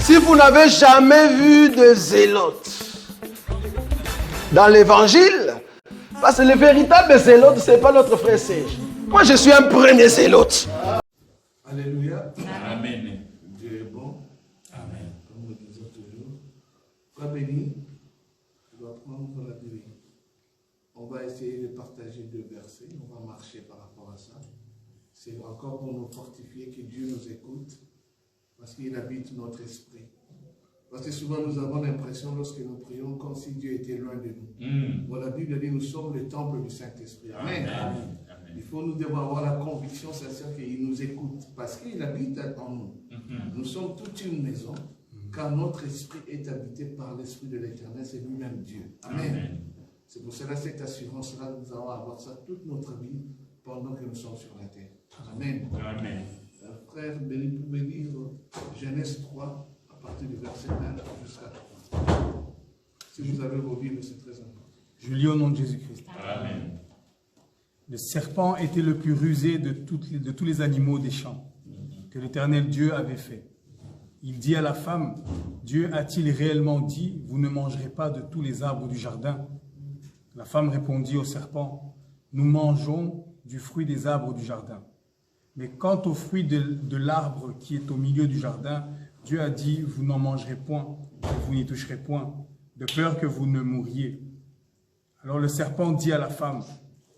Si vous n'avez jamais vu de zélote dans l'évangile, parce que le véritable zélote, ce n'est pas notre frère Serge. Moi, je suis un premier zélote. Alléluia. Amen. Dieu est bon. Amen. Comme nous disons toujours. Frère béni, tu vas prendre la Bible. On va essayer de partager 2 versets. On va marcher par rapport à ça. C'est encore pour nous fortifier que Dieu nous écoute. Parce qu'il habite notre esprit. Parce que souvent nous avons l'impression lorsque nous prions comme si Dieu était loin de nous. Bon, la Bible dit nous sommes le temple du Saint-Esprit. Amen. Amen. Nous devons avoir la conviction sincère qu'il nous écoute parce qu'il habite en nous. Nous sommes toute une maison car notre esprit est habité par l'Esprit de l'Éternel, c'est lui-même Dieu. Amen. C'est pour cela cette assurance-là, nous allons avoir ça toute notre vie pendant que nous sommes sur la terre. Amen. Amen. Frère, béni, vous pouvez lire Genèse 3 à partir du verset 1 jusqu'à 3. Si vous avez vos Bibles, c'est très important. Je lis au nom de Jésus-Christ. Amen. Le serpent était le plus rusé de tous les animaux des champs que l'Éternel Dieu avait fait. Il dit à la femme, Dieu a-t-il réellement dit, vous ne mangerez pas de tous les arbres du jardin? La femme répondit au serpent, nous mangeons du fruit des arbres du jardin. Mais quant au fruit de l'arbre qui est au milieu du jardin, Dieu a dit, vous n'en mangerez point, et vous n'y toucherez point, de peur que vous ne mouriez. Alors le serpent dit à la femme,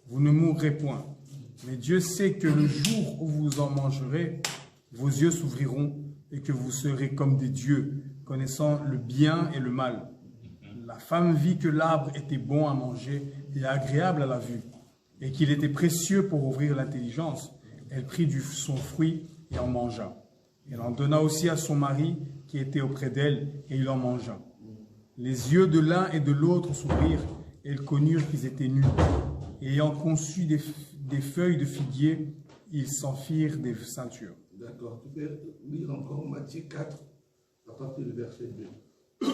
vous ne mourrez point, mais Dieu sait que le jour où vous en mangerez, vos yeux s'ouvriront et que vous serez comme des dieux, connaissant le bien et le mal. La femme vit que l'arbre était bon à manger et agréable à la vue, et qu'il était précieux pour ouvrir l'intelligence. Elle prit son fruit et en mangea. Elle en donna aussi à son mari qui était auprès d'elle, et il en mangea. Les yeux de l'un et de l'autre s'ouvrirent, et ils connurent qu'ils étaient nus. Et ayant conçu des feuilles de figuier, ils s'en firent des ceintures. D'accord. Tu peux lire encore Matthieu 4, à partir du verset 2.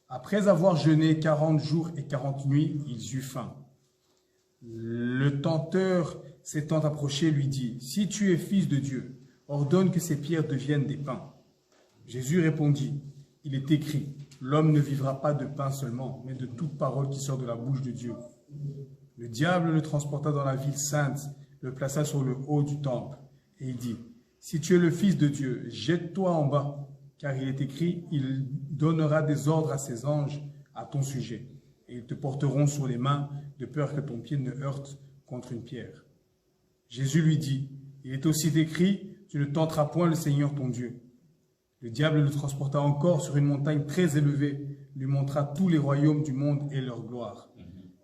Après avoir jeûné 40 jours et 40 nuits, ils eurent faim. Le tenteur, s'étant approché, lui dit, « Si tu es fils de Dieu, ordonne que ces pierres deviennent des pains. » Jésus répondit, « Il est écrit, l'homme ne vivra pas de pain seulement, mais de toute parole qui sort de la bouche de Dieu. » Le diable le transporta dans la ville sainte, le plaça sur le haut du temple, et il dit, « Si tu es le Fils de Dieu, jette-toi en bas, car il est écrit, il donnera des ordres à ses anges à ton sujet, et ils te porteront sur les mains, de peur que ton pied ne heurte contre une pierre. » Jésus lui dit, « Il est aussi écrit, tu ne tenteras point le Seigneur ton Dieu. » Le diable le transporta encore sur une montagne très élevée, lui montra tous les royaumes du monde et leur gloire.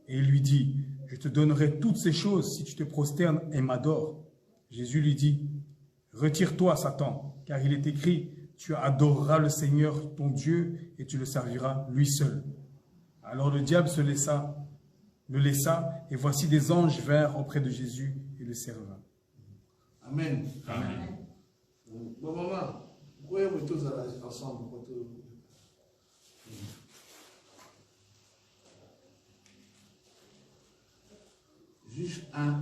Et il lui dit, « Je te donnerai toutes ces choses si tu te prosternes et m'adores. » Jésus lui dit, « Retire-toi, Satan, car il est écrit, tu adoreras le Seigneur ton Dieu et tu le serviras lui seul. » Alors le diable le laissa, et voici des anges vinrent auprès de Jésus et le servirent. Amen. Amen. Bon, maman. Oui, vous tous ensemble. Juste 1.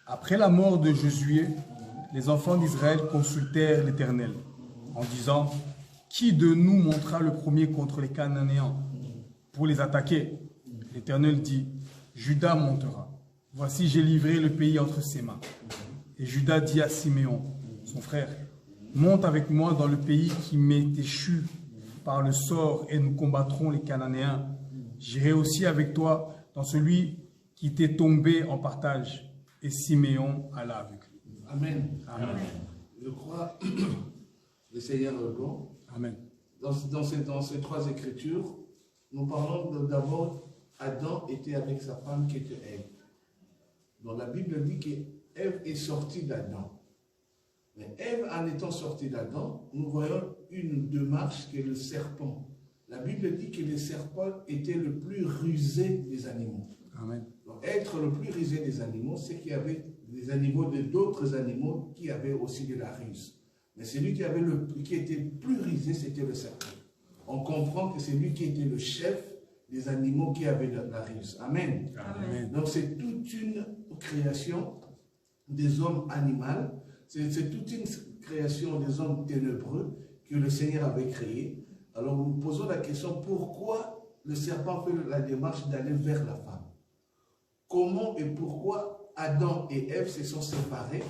Après la mort de Josué, les enfants d'Israël consultèrent l'Éternel en disant, « Qui de nous montera le premier contre les Cananéens pour les attaquer ?» L'Éternel dit, « Juda montera. Voici, j'ai livré le pays entre ses mains. » Et Juda dit à Siméon, son frère, « Monte avec moi dans le pays qui m'est échu par le sort et nous combattrons les Cananéens. J'irai aussi avec toi dans celui qui t'est tombé en partage. » Et Siméon alla avec lui. Amen. Amen. Je crois, le Seigneur est bon. Amen. Dans ces 3 écritures, nous parlons d'abord, Adam était avec sa femme qui était Ève. Donc la Bible dit qu'Ève est sortie d'Adam. Mais Ève, en étant sortie d'Adam, nous voyons une démarche qui est le serpent. La Bible dit que le serpent était le plus rusé des animaux. Amen. Donc, être le plus rusé des animaux, c'est qu'il y avait des animaux, d'autres animaux qui avaient aussi de la ruse. Mais celui qui était plus rusé, c'était le serpent. On comprend que c'est lui qui était le chef, des animaux qui avaient la ruse. Amen. Amen. Donc c'est toute une création des hommes animaux, c'est toute une création des hommes ténébreux que le Seigneur avait créé. Alors nous posons la question, pourquoi le serpent fait la démarche d'aller vers la femme? Comment et pourquoi Adam et Ève se sont séparés,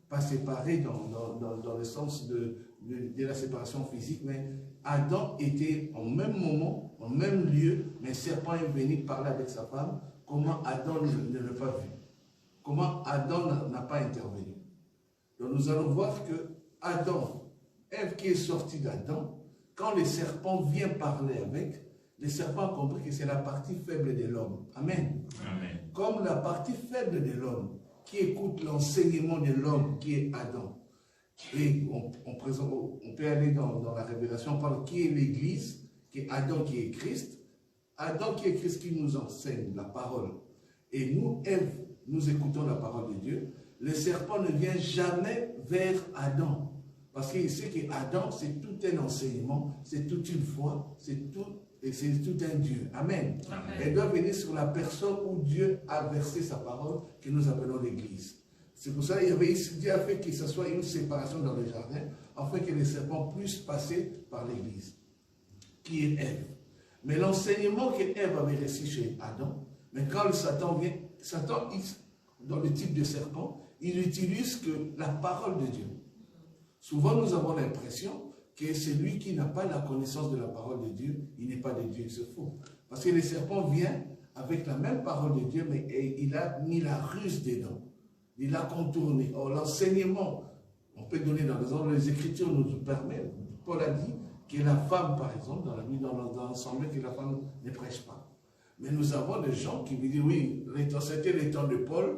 pas séparés dans le sens de la séparation physique, mais Adam était au même moment, au même lieu, mais le serpent est venu parler avec sa femme. Comment Adam ne l'a pas vu? Comment Adam n'a pas intervenu? Donc nous allons voir que Adam, Ève qui est sortie d'Adam, quand le serpent vient parler avec, le serpent a compris que c'est la partie faible de l'homme. Amen. Amen. Comme la partie faible de l'homme, qui écoute l'enseignement de l'homme qui est Adam. Et on peut aller dans la révélation, on parle qui est l'Église, qui est Adam qui est Christ. Adam qui est Christ qui nous enseigne la parole. Et nous, Ève, nous écoutons la parole de Dieu. Le serpent ne vient jamais vers Adam. Parce qu'il sait qu'Adam, c'est tout un enseignement, c'est toute une foi, c'est tout un Dieu. Amen. Amen. Elle doit venir sur la personne où Dieu a versé sa parole, que nous appelons l'Église. C'est pour ça qu'il Dieu a fait que ce soit une séparation dans le jardin, afin que les serpents puissent passer par l'Église, qui est Ève. Mais l'enseignement qu'Ève avait reçu chez Adam, mais quand le Satan vient, Satan, dans le type de serpent, il utilise que la parole de Dieu. Souvent, nous avons l'impression que celui qui n'a pas la connaissance de la parole de Dieu, il n'est pas de Dieu, c'est faux. Parce que le serpent vient avec la même parole de Dieu, mais il a mis la ruse dedans. Il l'a contourné. Or, l'enseignement, on peut donner dans les Écritures nous permettent. Paul a dit que la femme, par exemple, dans la vie, dans l'ensemble, que la femme ne prêche pas. Mais nous avons des gens qui me disent, oui, c'était le temps de Paul,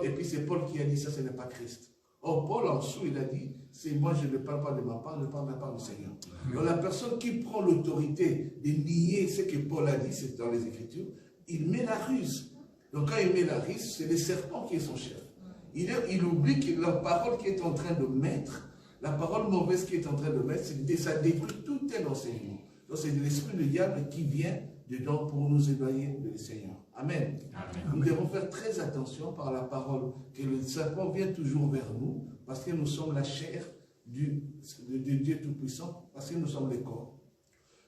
et puis c'est Paul qui a dit ça, ce n'est pas Christ. Or, Paul, en dessous, il a dit, c'est moi, je ne parle pas de ma part, je parle de la part du Seigneur. Donc, la personne qui prend l'autorité de nier ce que Paul a dit, c'est dans les Écritures, il met la ruse. Donc, quand il met la ruse, c'est le serpent qui est son chef. Il oublie que la parole qu'il est en train de mettre, la parole mauvaise qu'il est en train de mettre, ça détruit tout un enseignement. Donc, c'est l'esprit du diable qui vient dedans pour nous éloigner du Seigneur. Amen. Amen. Nous devons faire très attention par la parole, que le serpent vient toujours vers nous, parce que nous sommes la chair de Dieu Tout-Puissant, parce que nous sommes les corps.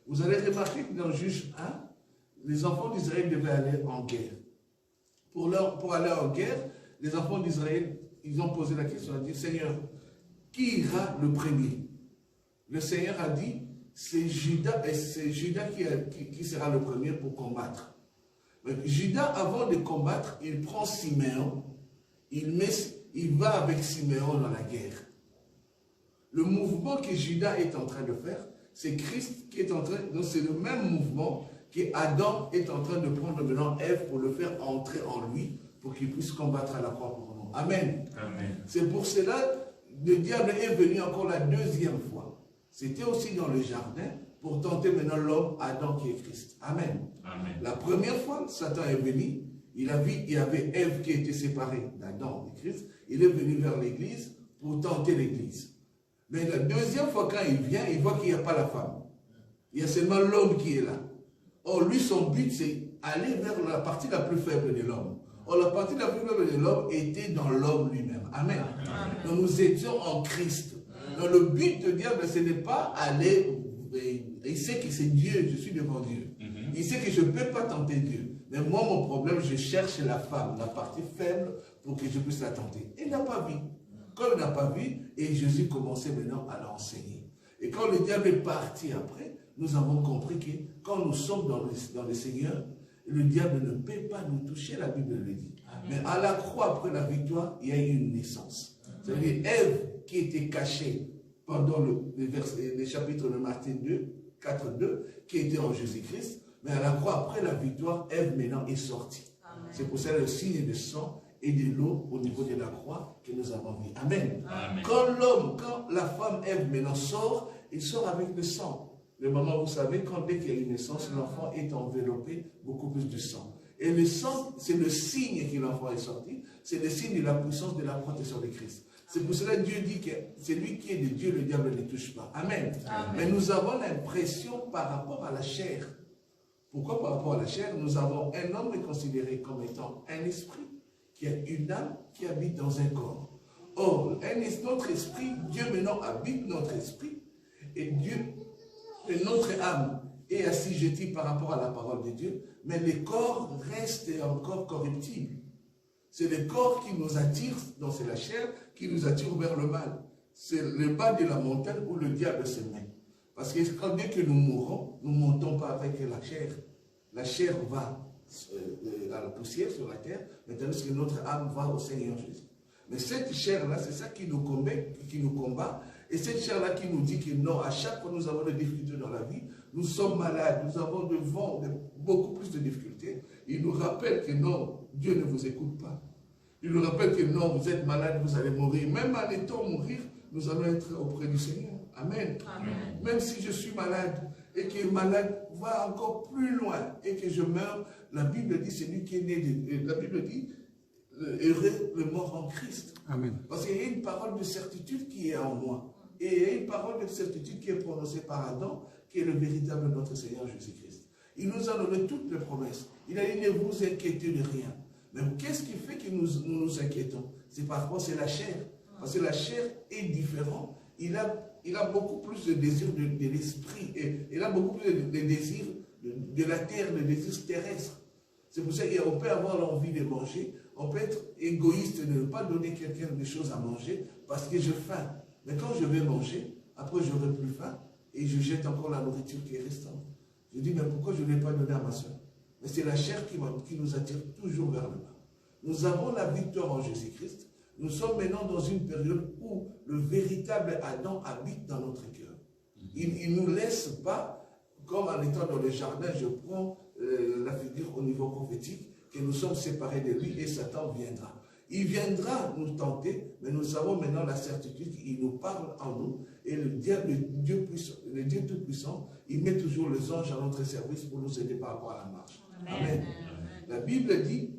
Vous allez remarquer que dans Juge 1, les enfants d'Israël devaient aller en guerre. Pour aller en guerre, les enfants d'Israël, ils ont posé la question à Dieu, Seigneur, qui ira le premier? Le Seigneur a dit, c'est Judas qui sera le premier pour combattre. Mais Judas, avant de combattre, il prend Siméon, il va avec Siméon dans la guerre. Le mouvement que Judas est en train de faire, c'est Christ qui est en train, donc c'est le même mouvement que Adam est en train de prendre maintenant Ève pour le faire entrer en lui, pour qu'il puisse combattre à la croix pour nous. Amen. Amen. C'est pour cela, le diable est venu encore la deuxième fois. C'était aussi dans le jardin pour tenter maintenant l'homme Adam qui est Christ. Amen. Amen. La première fois, Satan est venu, il y avait Ève qui était séparée d'Adam et Christ, il est venu vers l'église pour tenter l'église. Mais la deuxième fois quand il vient, il voit qu'il n'y a pas la femme. Il y a seulement l'homme qui est là. Or lui, son but c'est aller vers la partie la plus faible de l'homme. Or la partie la plus faible de l'homme était dans l'homme lui-même. Amen. Amen. Donc nous étions en Christ. Donc le but de diable, ce n'est pas aller, il sait que c'est Dieu, je suis devant Dieu. Il sait que je ne peux pas tenter Dieu. Mais moi, mon problème, je cherche la femme, la partie faible, pour que je puisse la tenter. Il n'a pas vu. Quand il n'a pas vu, et Jésus commençait maintenant à l'enseigner. Et quand le diable est parti après, nous avons compris que quand nous sommes dans le Seigneur, le diable ne peut pas nous toucher, la Bible le dit. Mais à la croix, après la victoire, il y a eu une naissance. C'est-à-dire Ève qui était cachée pendant le chapitre de Matthieu 2, 4-2, qui était en Jésus-Christ, mais à la croix, après la victoire, Ève maintenant est sortie. C'est pour ça le signe de sang et de l'eau au niveau de la croix que nous avons vu. Amen. Amen. Quand la femme Ève maintenant sort, il sort avec le sang. Le moment, vous savez, dès qu'il y a une naissance, l'enfant est enveloppé beaucoup plus de sang. Et le sang, c'est le signe que l'enfant est sorti, c'est le signe de la puissance de la protection de Christ. C'est pour cela que Dieu dit que c'est lui qui est de Dieu, le diable ne touche pas. Amen. Amen. Mais nous avons l'impression par rapport à la chair. Pourquoi par rapport à la chair? Nous avons un homme est considéré comme étant un esprit qui a une âme qui habite dans un corps. Or, notre esprit, Dieu maintenant habite notre esprit et Dieu, notre âme est assujettie par rapport à la parole de Dieu, mais le corps reste encore corruptible. C'est le corps qui nous attire, donc c'est la chair qui nous attire vers le mal. C'est le bas de la montagne où le diable se met. Parce que quand dès que nous mourons, nous ne montons pas avec la chair. La chair va à la poussière sur la terre, mais tandis que notre âme va au Seigneur Jésus. Mais cette chair-là, c'est ça qui nous combat. Et cette chair-là qui nous dit que non, à chaque fois que nous avons des difficultés dans la vie, nous sommes malades, nous avons beaucoup plus de difficultés. Il nous rappelle que non, Dieu ne vous écoute pas. Il nous rappelle que non, vous êtes malade, vous allez mourir. Même en étant mourir, nous allons être auprès du Seigneur. Amen. Amen. Même si je suis malade et que malade va encore plus loin et que je meurs, la Bible dit, celui qui est né la Bible dit, heureux le mort en Christ. Amen. Parce qu'il y a une parole de certitude qui est en moi. Et il y a une parole de certitude qui est prononcée par Adam, qui est le véritable notre Seigneur Jésus-Christ. Il nous a donné toutes les promesses. Il a dit, ne vous inquiétez de rien. Mais qu'est-ce qui fait que nous inquiétons? C'est parfois c'est la chair. Parce que la chair est différente. Il a beaucoup plus de désirs de l'esprit. Et il a beaucoup plus de désirs de la terre, de désirs terrestres. C'est pour ça qu'on peut avoir l'envie de manger. On peut être égoïste de ne pas donner quelqu'un des choses à manger parce que j'ai faim. Mais quand je vais manger, après j'aurai plus faim et je jette encore la nourriture qui est restante. Je dis, mais pourquoi je ne l'ai pas donné à ma soeur? Mais c'est la chair qui nous attire toujours vers le bas. Nous avons la victoire en Jésus-Christ. Nous sommes maintenant dans une période où le véritable Adam habite dans notre cœur. Il ne nous laisse pas, comme en étant dans le jardin, je prends la figure au niveau prophétique, que nous sommes séparés de lui et Satan viendra. Il viendra nous tenter, mais nous avons maintenant la certitude qu'il nous parle en nous. Et le Dieu Tout-Puissant, il met toujours les anges à notre service pour nous aider par rapport à la marche. Amen. Amen. La Bible dit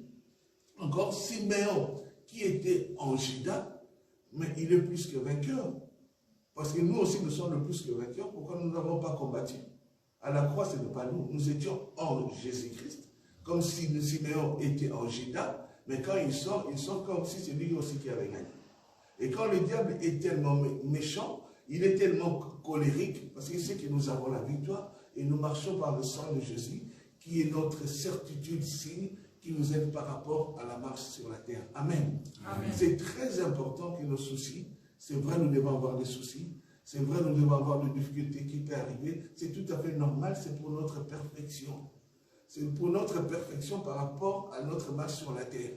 encore Siméon, qui était en Juda, mais il est plus que vainqueur. Parce que nous aussi, nous sommes le plus que vainqueurs. Pourquoi nous n'avons pas combattu? À la croix, ce n'est pas nous. Nous étions en Jésus-Christ. Comme si Siméon était en Juda, mais quand il sort comme si c'est lui aussi qui avait gagné. Et quand le diable est tellement méchant, il est tellement colérique, parce qu'il sait que nous avons la victoire, et nous marchons par le sang de Jésus, qui est notre certitude, signe, qui nous aide par rapport à la marche sur la terre. Amen. Amen. C'est très important que nos soucis, c'est vrai, nous devons avoir des soucis, c'est vrai, nous devons avoir des difficultés qui peuvent arriver, c'est tout à fait normal, c'est pour notre perfection. C'est pour notre perfection par rapport à notre marche sur la terre.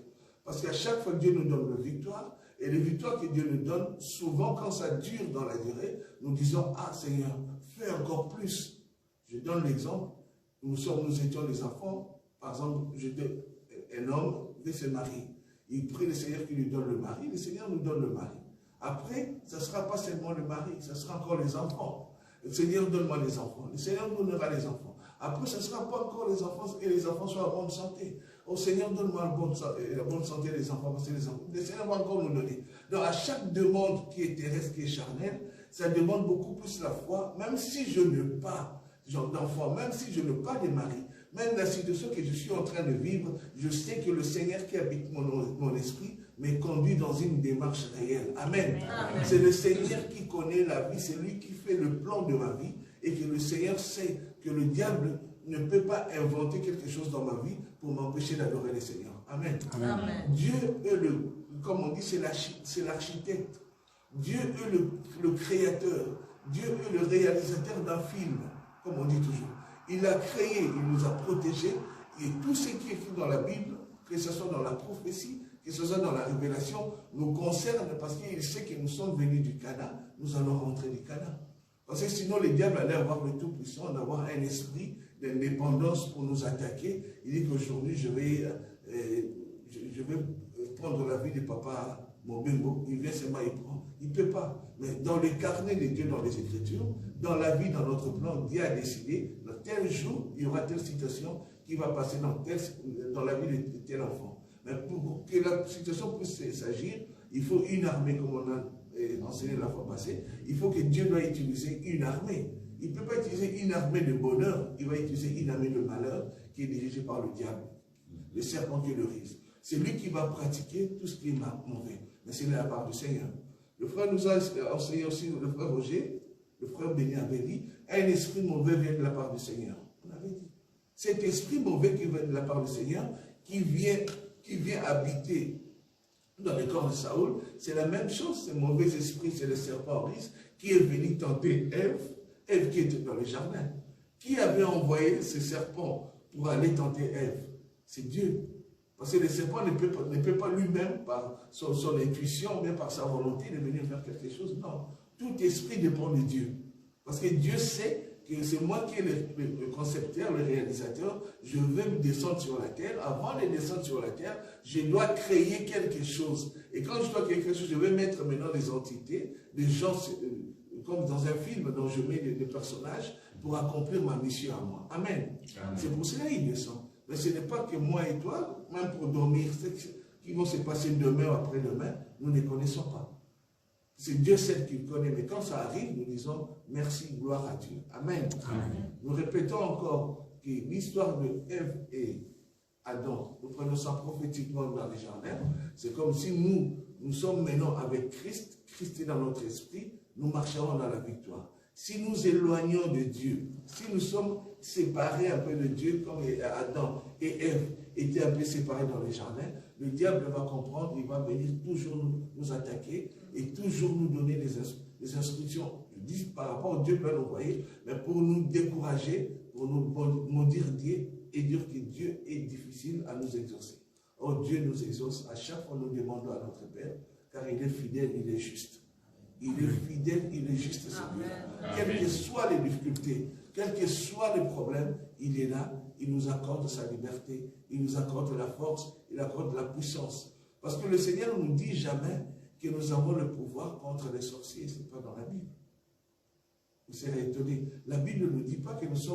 Parce qu'à chaque fois, Dieu nous donne la victoire, et les victoires que Dieu nous donne, souvent quand ça dure dans la durée, nous disons, ah Seigneur, fais encore plus. Je donne l'exemple, nous étions des enfants, par exemple, un homme veut se marier. Il prie le Seigneur qui lui donne le mari, le Seigneur nous donne le mari. Après, ce ne sera pas seulement le mari, ce sera encore les enfants. Le Seigneur donne-moi les enfants, le Seigneur donnera les enfants. Après, ce ne sera pas encore les enfants, et les enfants soient en bonne santé. Oh Seigneur, donne-moi la bonne santé des enfants, parce que le Seigneur va encore nous donner. Donc, à chaque demande qui est terrestre, qui est charnelle, ça demande beaucoup plus la foi, même si je n'ai pas d'enfant, même si je n'ai pas de mari, même la situation que je suis en train de vivre, je sais que le Seigneur qui habite mon esprit me conduit dans une démarche réelle. Amen. Amen. C'est le Seigneur qui connaît la vie, c'est lui qui fait le plan de ma vie, et que le Seigneur sait que le diable ne peut pas inventer quelque chose dans ma vie pour m'empêcher d'adorer le Seigneur. Amen. Amen. Dieu est comme on dit, c'est l'architecte. Dieu est le créateur. Dieu est le réalisateur d'un film, comme on dit toujours. Il a créé, il nous a protégés, et tout ce qui est écrit dans la Bible, que ce soit dans la prophétie, que ce soit dans la révélation, nous concerne parce qu'il sait que nous sommes venus du Canaan, nous allons rentrer du Canaan. Parce que sinon, le diable allait avoir le Tout-Puissant, d'avoir un esprit d'indépendance pour nous attaquer. Il dit qu'aujourd'hui, je vais prendre la vie de papa Mobengo. Il vient seulement, il prend. Il ne peut pas. Mais dans les carnets de Dieu, dans les Écritures, dans la vie, dans notre plan, Dieu a décidé, dans tel jour, il y aura telle situation qui va passer dans la vie de tel enfant. Mais pour que la situation puisse s'agir, il faut une armée, comme on a enseigné la fois passée. Il faut que Dieu doit utiliser une armée. Il ne peut pas utiliser une armée de bonheur, il va utiliser une armée de malheur qui est dirigée par le diable. Le serpent qui est le risque. C'est lui qui va pratiquer tout ce qui est mauvais. Mais c'est de la part du Seigneur. Le frère nous a enseigné aussi, le frère Roger, le frère Béni avait dit, un esprit mauvais vient de la part du Seigneur. On avait dit. Cet esprit mauvais qui vient de la part du Seigneur, qui vient habiter dans le corps de Saoul, c'est la même chose. Ce mauvais esprit, c'est le serpent risque qui est venu tenter Ève qui était dans le jardin. Qui avait envoyé ce serpent pour aller tenter Ève? C'est Dieu. Parce que le serpent ne peut pas lui-même, par son intuition, bien par sa volonté, de venir faire quelque chose. Non. Tout esprit dépend de Dieu. Parce que Dieu sait que c'est moi qui est le concepteur, le réalisateur. Je veux me descendre sur la terre. Avant de descendre sur la terre, je dois créer quelque chose. Et quand je dois créer quelque chose, je vais mettre maintenant des entités, des gens, comme dans un film dont je mets des personnages pour accomplir ma mission à moi. Amen. C'est pour cela qu'il descend. Mais ce n'est pas que moi et toi, même pour dormir, qui vont se passer demain ou après-demain, nous ne connaissons pas. C'est Dieu seul qui le connaît. Mais quand ça arrive, nous disons merci, gloire à Dieu. Amen. Amen. Nous répétons encore que l'histoire de Ève et Adam, nous prenons ça prophétiquement dans les jardins. C'est comme si nous sommes maintenant avec Christ, Christ est dans notre esprit, nous marcherons dans la victoire. Si nous éloignons de Dieu, si nous sommes séparés un peu de Dieu, comme Adam et Ève étaient un peu séparés dans les jardins, le diable va comprendre, il va venir toujours nous attaquer et toujours nous donner des instructions. Je dis par rapport au Dieu peut l'envoyer, mais pour nous décourager, pour nous maudire Dieu et dire que Dieu est difficile à nous exaucer. Or Dieu nous exauce à chaque fois nous demandons à notre Père, car il est fidèle, il est juste. Il est fidèle, il est juste, Seigneur. Quelles que soient les difficultés, quels que soient les problèmes, il est là, il nous accorde sa liberté, il nous accorde la force, il accorde la puissance. Parce que le Seigneur ne nous dit jamais que nous avons le pouvoir contre les sorciers, ce n'est pas dans la Bible. Vous serez étonné. La Bible ne nous dit pas que nous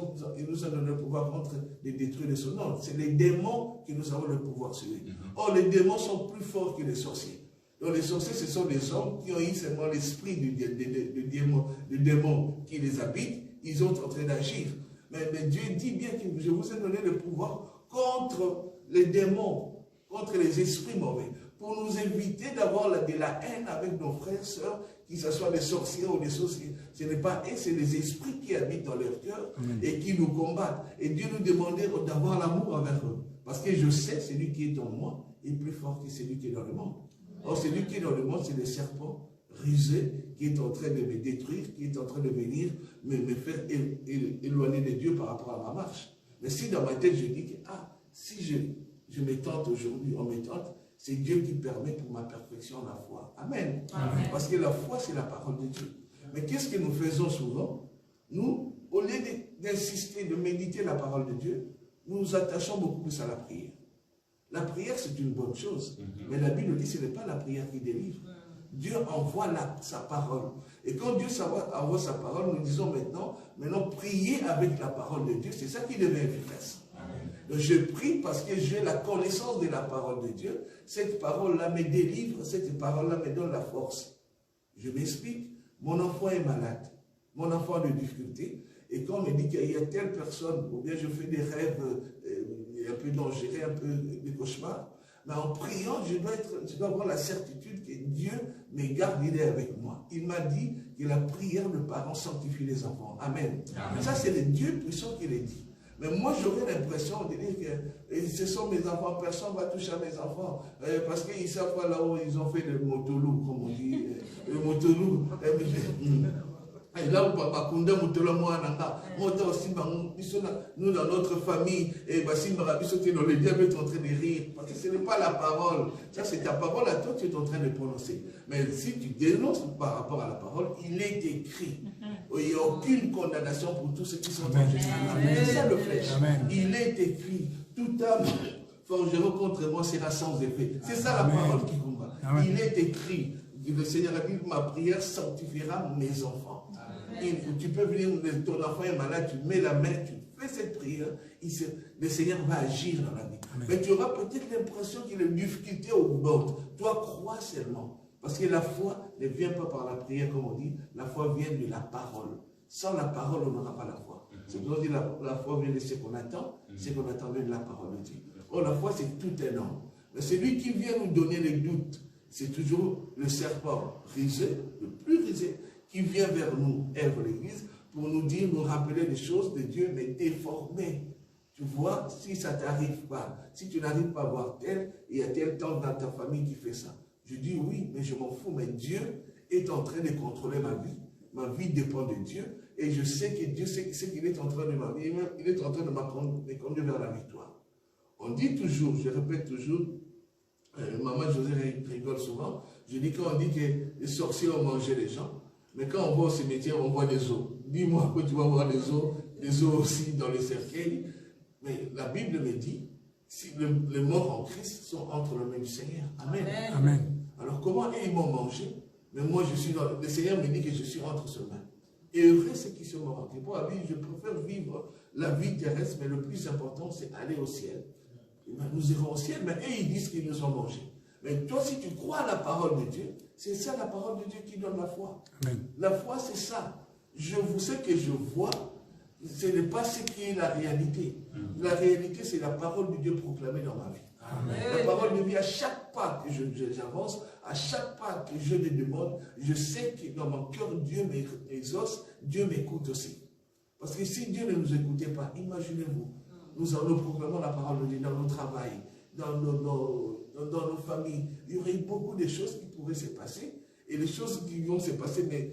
avons le pouvoir contre les détruire les sorciers. Non, c'est les démons que nous avons le pouvoir sur eux. Or, les démons sont plus forts que les sorciers. Donc les sorciers, ce sont des hommes qui ont eu seulement l'esprit du démon qui les habite. Ils sont en train d'agir. Mais Dieu dit bien que je vous ai donné le pouvoir contre les démons, contre les esprits mauvais, pour nous éviter d'avoir de la haine avec nos frères et sœurs, qu'ils soient des sorciers ou des sorciers. Ce n'est pas eux, c'est les esprits qui habitent dans leur cœur et qui nous combattent. Et Dieu nous demandait d'avoir l'amour envers eux. Parce que je sais, celui qui est en moi est plus fort que celui qui est dans le monde. Or, celui qui est dans le monde, c'est le serpent rusé qui est en train de me détruire, qui est en train de venir me faire éloigner de Dieu par rapport à ma marche. Mais si dans ma tête, je dis que, si je me tente aujourd'hui, on me tente, c'est Dieu qui permet pour ma perfection la foi. Amen. Amen. Parce que la foi, c'est la parole de Dieu. Mais qu'est-ce que nous faisons souvent? Nous, au lieu d'insister, de méditer la parole de Dieu, nous nous attachons beaucoup plus à la prière. La prière, c'est une bonne chose. Mais la Bible dit que ce n'est pas la prière qui délivre. Dieu envoie sa parole. Et quand Dieu envoie sa parole, nous disons maintenant prier avec la parole de Dieu. C'est ça qui devient efficace. Donc je prie parce que j'ai la connaissance de la parole de Dieu. Cette parole-là me délivre, cette parole-là me donne la force. Je m'explique. Mon enfant est malade. Mon enfant a des difficultés. Et quand on me dit qu'il y a telle personne, ou bien je fais des rêves un peu dangereux, un peu des cauchemars, mais en priant, je dois avoir la certitude que Dieu me garde, il est avec moi. Il m'a dit que la prière de parents sanctifie les enfants. Amen. Amen. Ça, c'est le Dieu puissant qui l'a dit. Mais moi, j'aurais l'impression de dire que ce sont mes enfants, personne ne va toucher à mes enfants. Parce qu'ils ne savent pas là où ils ont fait le motolou, comme on dit. Le motolou. Et là où Papa Kunda Motolo Moananga, Mota aussi, nous dans notre famille, et Bassimba Rabisoté dans le diable est en train de rire. Parce que ce n'est pas la parole. Ça, c'est ta parole à toi, tu es en train de prononcer. Mais si tu dénonces par rapport à la parole, il est écrit. Il n'y a aucune condamnation pour tous ceux qui sont en Jésus. C'est ça le flèche. Il est écrit. Toute âme forgera contre moi sera sans effet. C'est ça la parole qui combat. Il est écrit. Le Seigneur a dit, ma prière sanctifiera mes enfants. Et tu peux venir, ton enfant est malade, tu mets la main, tu fais cette prière, le Seigneur va agir dans la vie. Mais tu auras peut-être l'impression qu'il y a une difficulté au bord. Toi, crois seulement. Parce que la foi ne vient pas par la prière, comme on dit, la foi vient de la parole. Sans la parole, on n'aura pas la foi. C'est pour ça qu'on dit la foi vient de ce qu'on attend, c'est qu'on attend de la parole de Dieu. Or, la foi, c'est tout un homme. Mais celui qui vient nous donner les doutes, c'est toujours le serpent risé, le plus risé, qui vient vers nous, Ève l'Église, pour nous dire, nous rappeler des choses de Dieu, mais déformées. Tu vois, si ça ne t'arrive pas, si tu n'arrives pas à voir tel, il y a tel temps dans ta famille qui fait ça. Je dis oui, mais je m'en fous, mais Dieu est en train de contrôler ma vie. Ma vie dépend de Dieu, et je sais que Dieu sait qu'il est en train de ma vie, il est en train de me conduire vers la victoire. On dit toujours, je répète toujours, maman José rigole souvent, je dis quand on dit que les sorciers ont mangé les gens, mais quand on va au cimetière, on voit des os. Dis-moi que tu vas voir des os aussi dans les cercueils. Mais la Bible me dit, si les morts en Christ sont entre les mains du Seigneur. Amen. Amen. Alors comment ils m'ont mangé? Mais moi, le Seigneur me dit que je suis entre ses mains. Et heureux ceux qui sont morts. Je préfère vivre la vie terrestre, mais le plus important, c'est aller au ciel. Nous irons au ciel, mais eux, ils disent qu'ils nous ont mangés. Mais toi, si tu crois à la parole de Dieu, c'est ça la parole de Dieu qui donne la foi. Amen. La foi, c'est ça. Ce que je vois, ce n'est pas ce qui est la réalité. La réalité, c'est la parole de Dieu proclamée dans ma vie. Amen. La parole de Dieu, à chaque pas que j'avance, à chaque pas que je le demande, je sais que dans mon cœur, Dieu m'exauce, Dieu m'écoute aussi. Parce que si Dieu ne nous écoutait pas, imaginez-vous, nous proclamons la parole de Dieu dans nos travail, dans nos familles. Il y aurait beaucoup de choses qui pourraient se passer, et les choses qui vont se passer, mais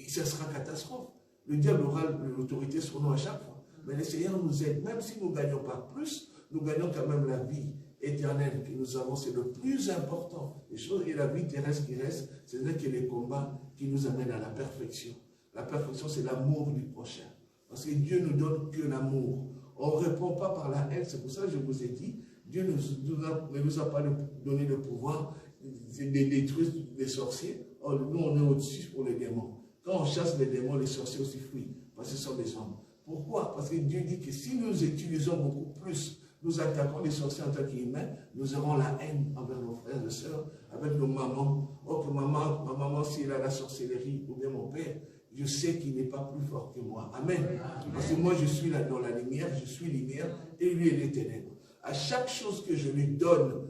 ça sera catastrophe. Le diable aura l'autorité sur nous à chaque fois. Mais le Seigneur nous aide. Même si nous ne gagnons pas plus, nous gagnons quand même la vie éternelle que nous avons. C'est le plus important. Les choses et la vie terrestre qui reste, c'est vrai que les combats qui nous amènent à la perfection. La perfection, c'est l'amour du prochain. Parce que Dieu ne nous donne que l'amour. On ne répond pas par la haine. C'est pour ça que je vous ai dit, Dieu ne nous a pas donné le pouvoir de détruire les sorciers. Or, nous, on est au-dessus pour les démons. Quand on chasse les démons, les sorciers aussi fuient, parce que ce sont des hommes. Pourquoi? Parce que Dieu dit que si nous utilisons beaucoup plus, nous attaquons les sorciers en tant qu'humains, nous aurons la haine envers nos frères et sœurs, avec nos mamans. Oh, que ma maman, si elle a la sorcellerie, ou bien mon père, je sais qu'il n'est pas plus fort que moi. Amen. Parce que moi, je suis là dans la lumière, je suis lumière, et lui, il est ténèbres. À chaque chose que je lui donne,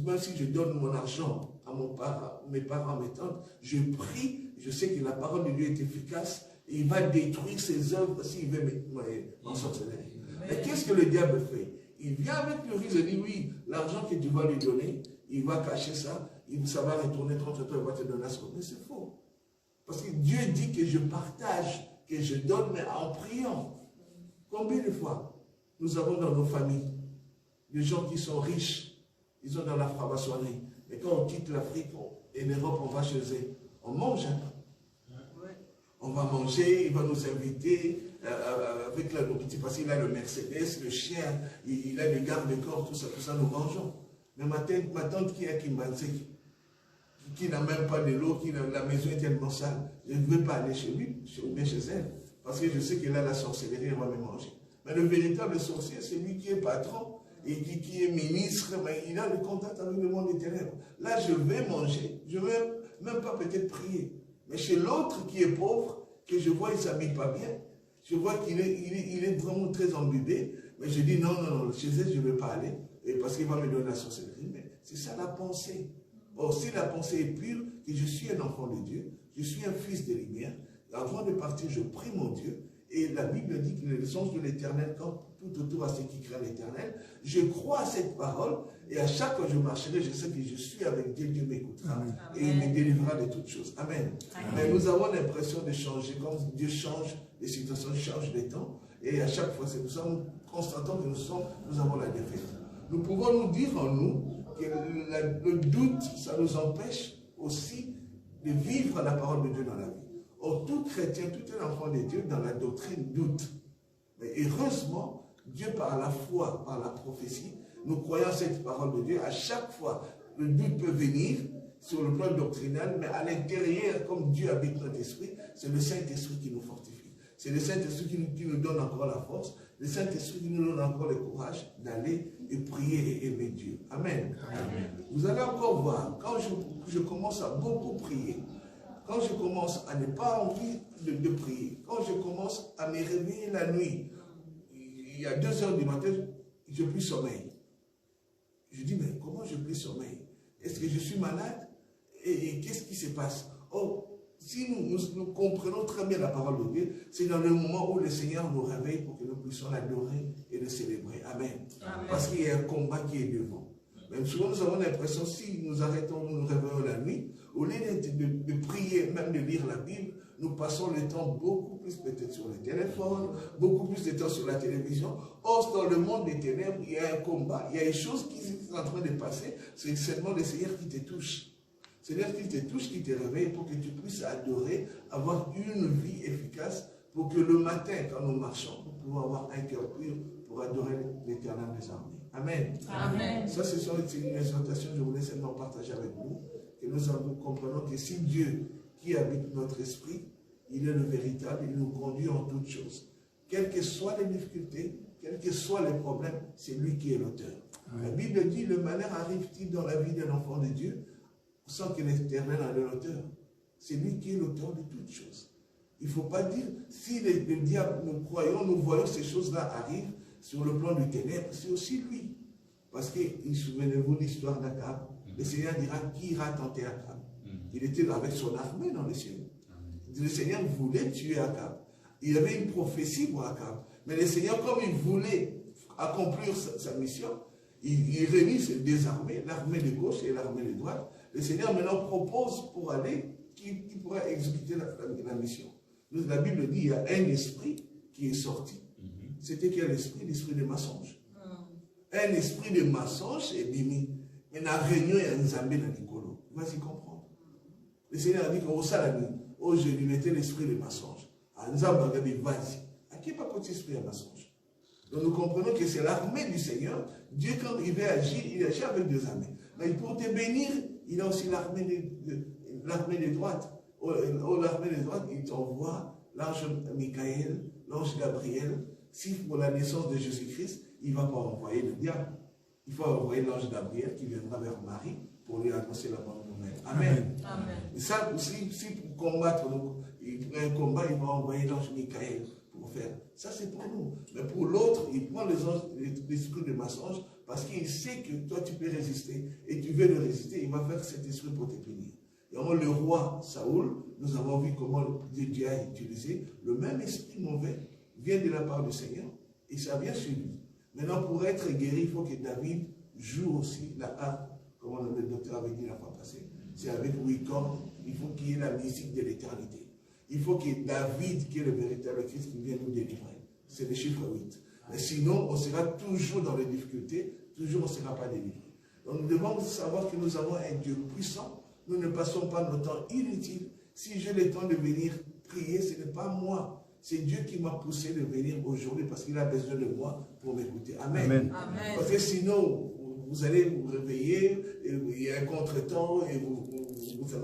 même si je donne mon argent à mes parents, mes tantes, je prie. Je sais que la parole de Dieu est efficace et il va détruire ses œuvres s'il veut m'en sorcellerie. Mais qu'est-ce que le diable fait? Il vient avec le risque et dit oui, l'argent que tu vas lui donner, il va cacher ça, ça va retourner contre toi, il va te donner ce mais c'est faux. Parce que Dieu dit que je partage, que je donne, mais en priant. Combien de fois nous avons dans nos familles des gens qui sont riches, ils sont dans la franc-maçonnerie, mais quand on quitte l'Afrique et l'Europe, on va chez eux, on mange. On va manger, il va nous inviter avec la nourriture, parce qu'il a le Mercedes, le chien, il a le garde-corps, tout ça, nous mangeons. Mais ma tante qui est à Kimbanzé, qui n'a même pas de l'eau, la maison est tellement sale, je ne veux pas aller chez lui, bien chez elle, parce que je sais qu'elle a la sorcellerie, elle va me manger. Mais le véritable sorcier, c'est lui qui est patron, et qui est ministre, mais il a le contact avec le monde des ténèbres. Là, je vais manger, je ne vais même pas peut-être prier. Mais chez l'autre qui est pauvre, que je vois, il ne s'habille pas bien, je vois qu'il est vraiment très embubé, mais je dis non, chez elle, je ne vais pas aller, et parce qu'il va me donner la sorcellerie. Mais c'est ça la pensée. Or, si la pensée est pure, que je suis un enfant de Dieu, je suis un fils de lumière, avant de partir, je prie mon Dieu, et la Bible dit qu'il est le sens de l'éternel quand tout autour à ceux qui craignent l'éternel. Je crois à cette parole et à chaque fois que je marcherai, je sais que je suis avec Dieu, Dieu m'écoutera et il me délivrera de toutes choses. Amen. Amen. Mais nous avons l'impression de changer, comme Dieu change, les situations changent les temps et à chaque fois, nous sommes constatons que nous avons la défaite. Nous pouvons nous dire en nous que le doute, ça nous empêche aussi de vivre la parole de Dieu dans la vie. Or, tout chrétien, tout un enfant de Dieu, dans la doctrine, doute. Mais heureusement, Dieu, par la foi, par la prophétie, nous croyons cette parole de Dieu. À chaque fois, le doute peut venir sur le plan doctrinal, mais à l'intérieur, comme Dieu habite notre esprit, c'est le Saint-Esprit qui nous fortifie. C'est le Saint-Esprit qui nous donne encore la force, le Saint-Esprit qui nous donne encore le courage d'aller et prier et aimer Dieu. Amen. Amen. Vous allez encore voir, quand je commence à beaucoup prier, quand je commence à ne pas envie de prier, quand je commence à me réveiller la nuit, il y a 2 heures du matin, je plus sommeil. Je dis, mais comment je plus sommeil? Est-ce que je suis malade? Et qu'est-ce qui se passe? Oh, si nous comprenons très bien la parole de Dieu, c'est dans le moment où le Seigneur nous réveille pour que nous puissions l'adorer et le célébrer. Amen. Amen. Parce qu'il y a un combat qui est devant. Même souvent, nous avons l'impression, si nous arrêtons, nous nous réveillons la nuit, au lieu de prier, même de lire la Bible, nous passons le temps beaucoup plus peut-être sur le téléphone, beaucoup plus de temps sur la télévision. Or, dans le monde des ténèbres, il y a un combat, il y a une chose qui est en train de passer, c'est seulement le Seigneur qui te touche. Seigneur qui te touche, qui te réveille pour que tu puisses adorer, avoir une vie efficace, pour que le matin, quand nous marchons, nous pouvons avoir un cœur pur pour adorer l'Éternel des armées. Amen. Amen. Ça, ce sont une exhortation que je voulais seulement partager avec vous, que nous comprenons que si Dieu qui habite notre esprit, il est le véritable, il nous conduit en toutes choses. Quelles que soient les difficultés, quels que soient les problèmes, c'est lui qui est l'auteur. La Bible dit, le malheur arrive-t-il dans la vie d'un enfant de Dieu sans que l'Éternel en est l'auteur? C'est lui qui est l'auteur de toutes choses. Il ne faut pas dire, si le diable, nous croyons, nous voyons ces choses-là arrivent sur le plan du ténèbre, c'est aussi lui. Parce que, souvenez-vous de l'histoire d'Akab, le Seigneur dira, qui ira tenter Akab? Il était avec son armée dans les cieux. Le Seigneur voulait tuer Akab. Il avait une prophétie pour Akab. Mais le Seigneur, comme il voulait accomplir sa mission, il réunit ses 2 armées, l'armée de gauche et l'armée de droite. Le Seigneur maintenant propose pour aller, qui pourra exécuter la mission. Donc, la Bible dit, il y a un esprit qui est sorti. C'était quel esprit? L'esprit de mensonge. Un esprit de mensonge est bimi. Mais la réunion est un zambé dans l'écolo. Vas-y comprendre. Le Seigneur a dit qu'au salami, oh, je lui mettais l'esprit de mensonge. En zambé, vas-y. À qui pas côté esprit de mensonge? Donc nous comprenons que c'est l'armée du Seigneur. Dieu, quand il veut agir, il agit avec 2 armées. Mais pour te bénir, il a aussi l'armée de droite. L'armée de droite, il t'envoie l'ange Michael, l'ange Gabriel. Si pour la naissance de Jésus-Christ, il ne va pas envoyer le diable. Il faut envoyer l'ange Gabriel qui viendra vers Marie pour lui annoncer la bonne nouvelle. Amen. Amen. Et ça, si pour combattre un combat, il va envoyer l'ange Michael pour faire. Ça, c'est pour nous. Mais pour l'autre, il prend l'esprit de mensonge parce qu'il sait que toi, tu peux résister. Et tu veux le résister, il va faire cet esprit pour te punir. Et le roi Saoul, nous avons vu comment Dieu a utilisé le même esprit mauvais vient de la part du Seigneur et ça vient sur lui. Maintenant, pour être guéri, il faut que David joue aussi la harpe, comme le docteur avait dit la fois passée. C'est avec 8 cordes, il faut qu'il y ait la musique de l'éternité. Il faut que David, qui est le véritable Christ, qui vienne nous délivrer. C'est le chiffre 8. Mais sinon, on sera toujours dans les difficultés, toujours on ne sera pas délivré. Donc nous devons savoir que nous avons un Dieu puissant. Nous ne passons pas notre temps inutile. Si j'ai le temps de venir prier, ce n'est pas moi. C'est Dieu qui m'a poussé de venir aujourd'hui parce qu'il a besoin de moi pour m'écouter. Amen. Amen. Parce que sinon, vous allez vous réveiller, et il y a un contretemps et vous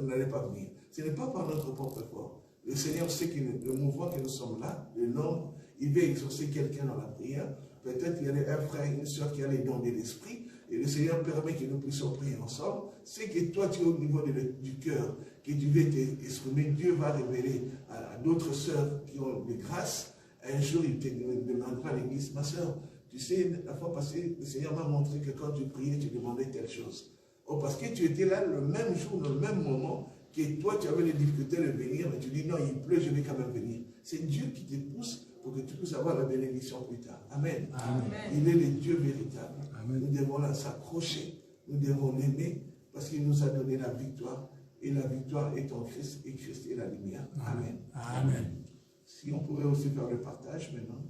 n'allez pas venir. Ce n'est pas par notre propre effort. Le Seigneur sait que le mouvement que nous sommes là, le nombre, il veut exaucer quelqu'un dans la prière. Peut-être qu'il y a un frère et une soeur qui a les dons de l'esprit. Et le Seigneur permet que nous puissions prier ensemble. C'est que toi, tu es au niveau du cœur, que tu veux t'exprimer. Dieu va révéler à d'autres sœurs qui ont des grâces. Un jour, il te demandera à l'église, ma sœur, tu sais, la fois passée, le Seigneur m'a montré que quand tu priais, tu demandais telle chose. Oh, parce que tu étais là le même jour, le même moment, que toi, tu avais les difficultés de venir, mais tu dis, non, il pleut, je vais quand même venir. C'est Dieu qui te pousse pour que tu puisses avoir la bénédiction plus tard. Amen. Amen. Il est le Dieu véritable. Amen. Nous devons s'accrocher, nous devons l'aimer, parce qu'il nous a donné la victoire, et la victoire est en Christ, et Christ est la lumière. Amen. Amen. Si on pourrait aussi faire le partage maintenant,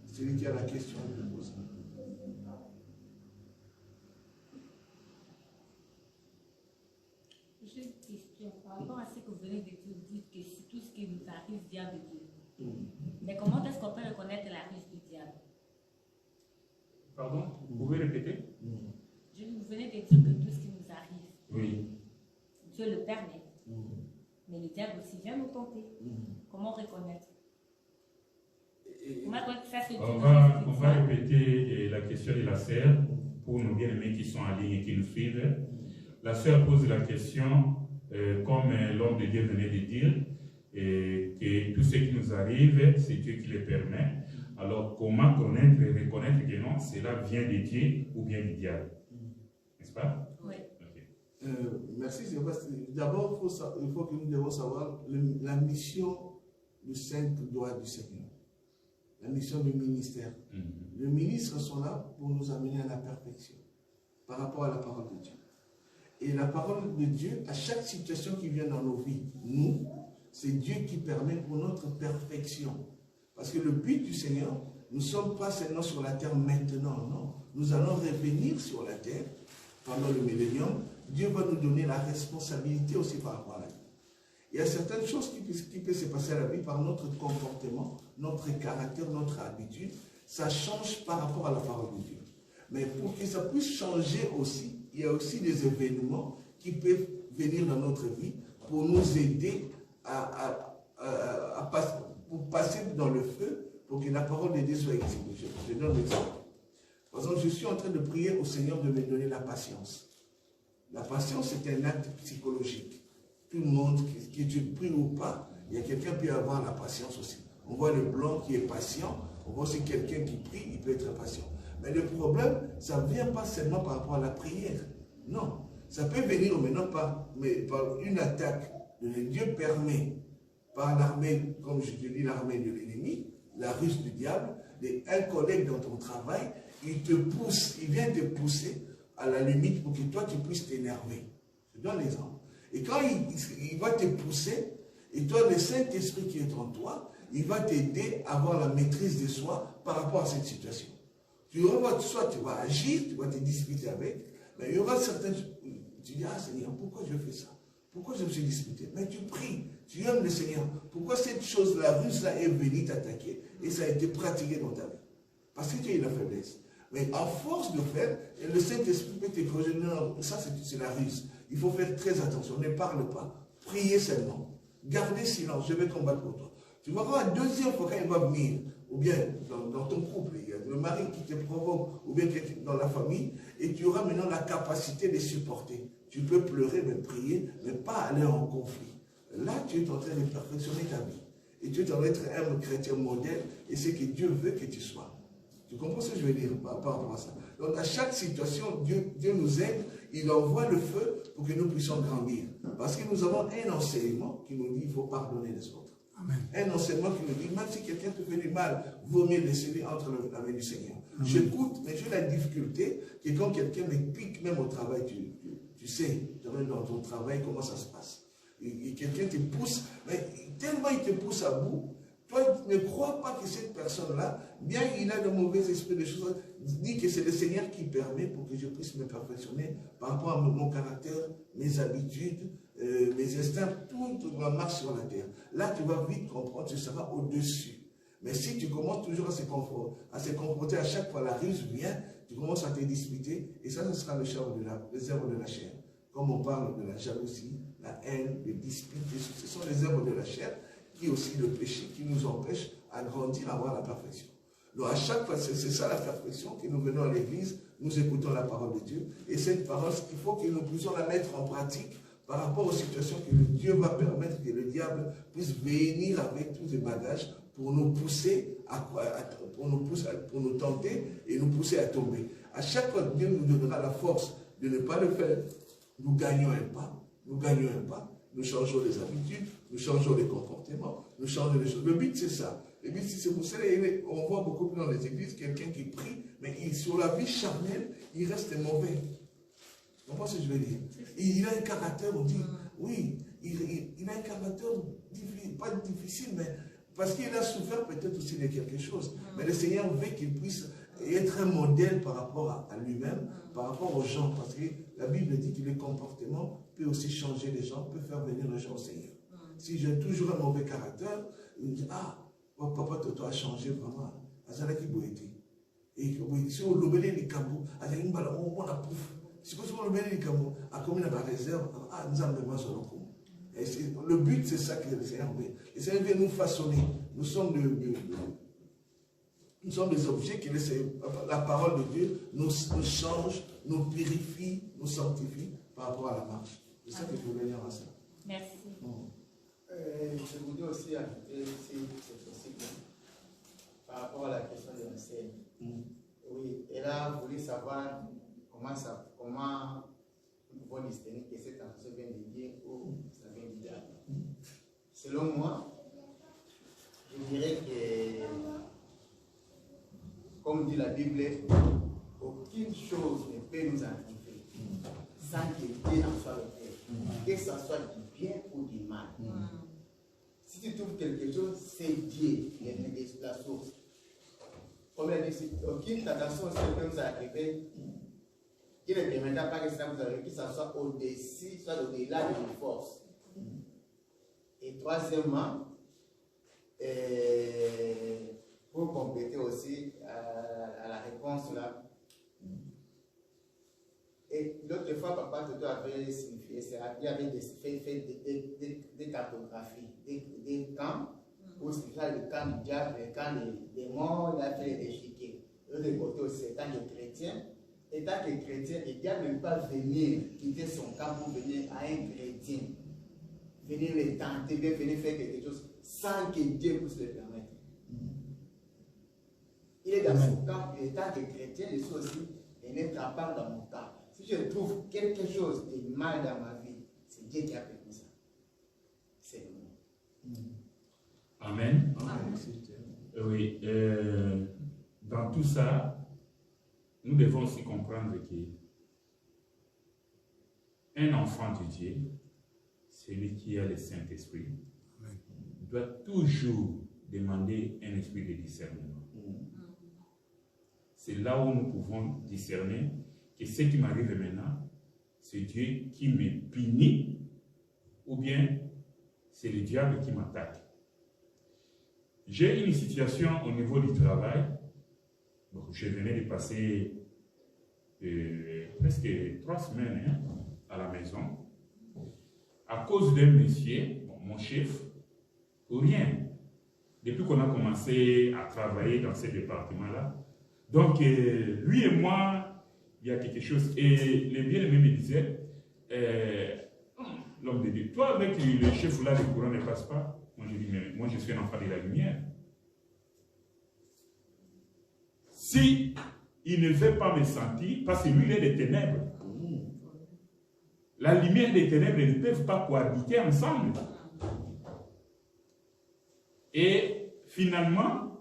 celui qui a la question, il me pose. J'ai une question par rapport à ce que vous venez de dire, vous dites que tout ce qui nous arrive vient de Dieu. Mais comment est-ce qu'on peut reconnaître la ruse du diable? Pardon? Vous pouvez répéter? Vous venez de dire que tout ce qui nous arrive, oui, Dieu le permet. Mais le diable aussi vient nous tenter. Comment reconnaître? On va répéter la question de la sœur pour nos bien-aimés qui sont en ligne et qui nous suivent. La sœur pose la question, comme l'homme de Dieu venait de dire, que tout ce qui nous arrive, c'est Dieu qui le permet. Alors, comment connaître et reconnaître que non, cela vient de Dieu ou bien du diable? N'est-ce pas? Oui. Okay. Merci Sébastien. D'abord, il faut que nous devons savoir la mission du saint doigt du Seigneur. La mission du ministère. Les ministres sont là pour nous amener à la perfection par rapport à la parole de Dieu. Et la parole de Dieu, à chaque situation qui vient dans nos vies, nous, c'est Dieu qui permet pour notre perfection. Parce que le but du Seigneur, nous ne sommes pas seulement sur la terre maintenant, non. Nous allons revenir sur la terre pendant le millénium. Dieu va nous donner la responsabilité aussi par rapport à la vie. Il y a certaines choses qui peuvent se passer à la vie par notre comportement, notre caractère, notre habitude. Ça change par rapport à la parole de Dieu. Mais pour que ça puisse changer aussi, il y a aussi des événements qui peuvent venir dans notre vie pour nous aider pour passer dans le feu, pour que la parole de Dieu soit exécutée. Je donne l'exemple. Par exemple, je suis en train de prier au Seigneur de me donner la patience. La patience, c'est un acte psychologique. Tout le monde, que tu pries ou pas, il y a quelqu'un qui peut avoir la patience aussi. On voit le blanc qui est patient, on voit aussi quelqu'un qui prie, il peut être patient. Mais le problème, ça ne vient pas seulement par rapport à la prière. Non. Ça peut venir maintenant par une attaque. Dieu permet par l'armée, comme je te dis, l'armée de l'ennemi, la ruse du diable, un collègue dans ton travail, il te pousse, il vient te pousser à la limite pour que toi tu puisses t'énerver. Je donne l'exemple. Et quand il va te pousser, et toi, le Saint-Esprit qui est en toi, il va t'aider à avoir la maîtrise de soi par rapport à cette situation. Soit tu vas agir, tu vas te disputer avec, mais il y aura certaines... Tu dis, ah Seigneur, pourquoi je fais ça? Pourquoi je me suis disputé? Mais tu pries, tu aimes le Seigneur. Pourquoi cette chose, la ruse-là est venue t'attaquer et ça a été pratiqué dans ta vie? Parce que tu as eu la faiblesse. Mais à force de faire, le Saint-Esprit peut te corriger. Non, ça c'est la ruse. Il faut faire très attention, ne parle pas. Priez seulement. Gardez silence, je vais combattre pour toi. Tu vas voir la deuxième fois quand il va venir, ou bien dans ton couple, il y a le mari qui te provoque, ou bien dans la famille, et tu auras maintenant la capacité de supporter. Tu peux pleurer, mais prier, mais pas aller en conflit. Là, tu es en train de perfectionner ta vie. Et tu es en train d'être un chrétien modèle, et c'est que Dieu veut que tu sois. Tu comprends ce que je veux dire par rapport à ça? Donc, à chaque situation, Dieu nous aide, il envoie le feu pour que nous puissions grandir. Parce que nous avons un enseignement qui nous dit qu'il faut pardonner les autres. Amen. Un enseignement qui nous dit, même si quelqu'un te fait du mal, vaut mieux laisser entre la main du Seigneur. J'écoute, mais j'ai la difficulté que quand quelqu'un me pique, même au travail, tu sais, dans ton travail, comment ça se passe. Et quelqu'un te pousse, mais tellement il te pousse à bout, toi, ne crois pas que cette personne-là, bien il a de mauvais esprits, des choses, dis que c'est le Seigneur qui permet pour que je puisse me perfectionner par rapport à mon caractère, mes habitudes, mes instincts, tout marche sur la terre. Là, tu vas vite comprendre, tu seras au-dessus. Mais si tu commences toujours à se comporter à chaque fois, la ruse vient, tu commences à te disputer, et ça, ce sera les œuvres de la chair. Comme on parle de la jalousie, la haine, les disputes, ce sont les œuvres de la chair, qui est aussi le péché, qui nous empêche à grandir, à avoir la perfection. Donc à chaque fois, c'est ça la perfection, que nous venons à l'église, nous écoutons la parole de Dieu, et cette parole, il faut que nous puissions la mettre en pratique par rapport aux situations que Dieu va permettre que le diable puisse venir avec tous les bagages pour nous pousser, pour nous tenter et nous pousser à tomber. À chaque fois, Dieu nous donnera la force de ne pas le faire. Nous gagnons un pas, nous changeons les habitudes, nous changeons les comportements, nous changeons les choses. Le but, c'est ça. Le but, c'est pour ça on voit beaucoup plus dans les églises quelqu'un qui prie, mais sur la vie charnelle, il reste mauvais. Vous comprenez ce que je veux dire? Il a un caractère, on dit, oui, il a un caractère pas difficile, mais parce qu'il a souffert peut-être aussi de quelque chose. Mais le Seigneur veut qu'il puisse être un modèle par rapport à lui-même, par rapport aux gens, parce que la Bible dit que le comportement peut aussi changer les gens, peut faire venir les gens au Seigneur. Si j'ai toujours un mauvais caractère, il me dit, ah, papa, toi a changé vraiment. Et si on l'obéit les cabots, on a pouf. Si on l'obéit les cabots, à combien de réserve, ah, nous avons besoin de nous. Le but, c'est ça que le Seigneur veut. Le Seigneur veut nous façonner. Nous sommes des objets que la parole de Dieu nous change, nous purifie, nous sanctifie par rapport à la marche. C'est ça que je voulais dire à ça. Merci. Je voudrais aussi ajouter, si c'est possible, par rapport à la question de la scène. Oui, elle a voulu savoir comment nous pouvons distinguer que cette chanson vient de Dieu ou ça vient du diable. Selon moi, je dirais que, comme dit la Bible, aucune chose ne peut nous arriver sans que Dieu en soit le Père, que ce soit du bien ou du mal. Si tu trouves quelque chose, c'est Dieu qui est la source. Comme elle dit, aucune tentation ne peut nous arriver qui ne permettra pas que cela vous arrive, que ce soit au-dessus, soit au-delà de nos forces. Et troisièmement, pour compléter aussi à la réponse là, et l'autre fois, Papa Toto avait signifié, il avait fait des cartographies, des camps, pour signifier le camp du diable, le camp des démons, il a fait les échiquiers. De l'autre côté aussi, étant que chrétien, le diable ne peut pas venir quitter son camp pour venir à un chrétien, venir le tenter, venir faire quelque chose sans que Dieu puisse le permettre. Il est dans son camp, et étant que chrétien, je suis aussi un être à part dans mon camp. Si je trouve quelque chose de mal dans ma vie, c'est Dieu qui a permis ça. C'est le mot. Amen. Oui, dans tout ça, nous devons aussi comprendre que un enfant de Dieu, celui qui a le Saint-Esprit, doit toujours demander un esprit de discernement. C'est là où nous pouvons discerner que ce qui m'arrive maintenant, c'est Dieu qui me punit, ou bien c'est le diable qui m'attaque. J'ai une situation au niveau du travail. Donc, je venais de passer presque 3 semaines à la maison à cause d'un monsieur, mon chef, pour rien. Depuis qu'on a commencé à travailler dans ce département-là. Donc, lui et moi, il y a quelque chose. Et le bien-aimé me disait, l'homme de Dieu, toi avec le chef là, le courant ne passe pas. Moi, je dis, mais moi, je suis un enfant de la lumière. Si il ne veut pas me sentir, parce que lui, il est des ténèbres. La lumière et les ténèbres ne peuvent pas cohabiter ensemble. Et finalement,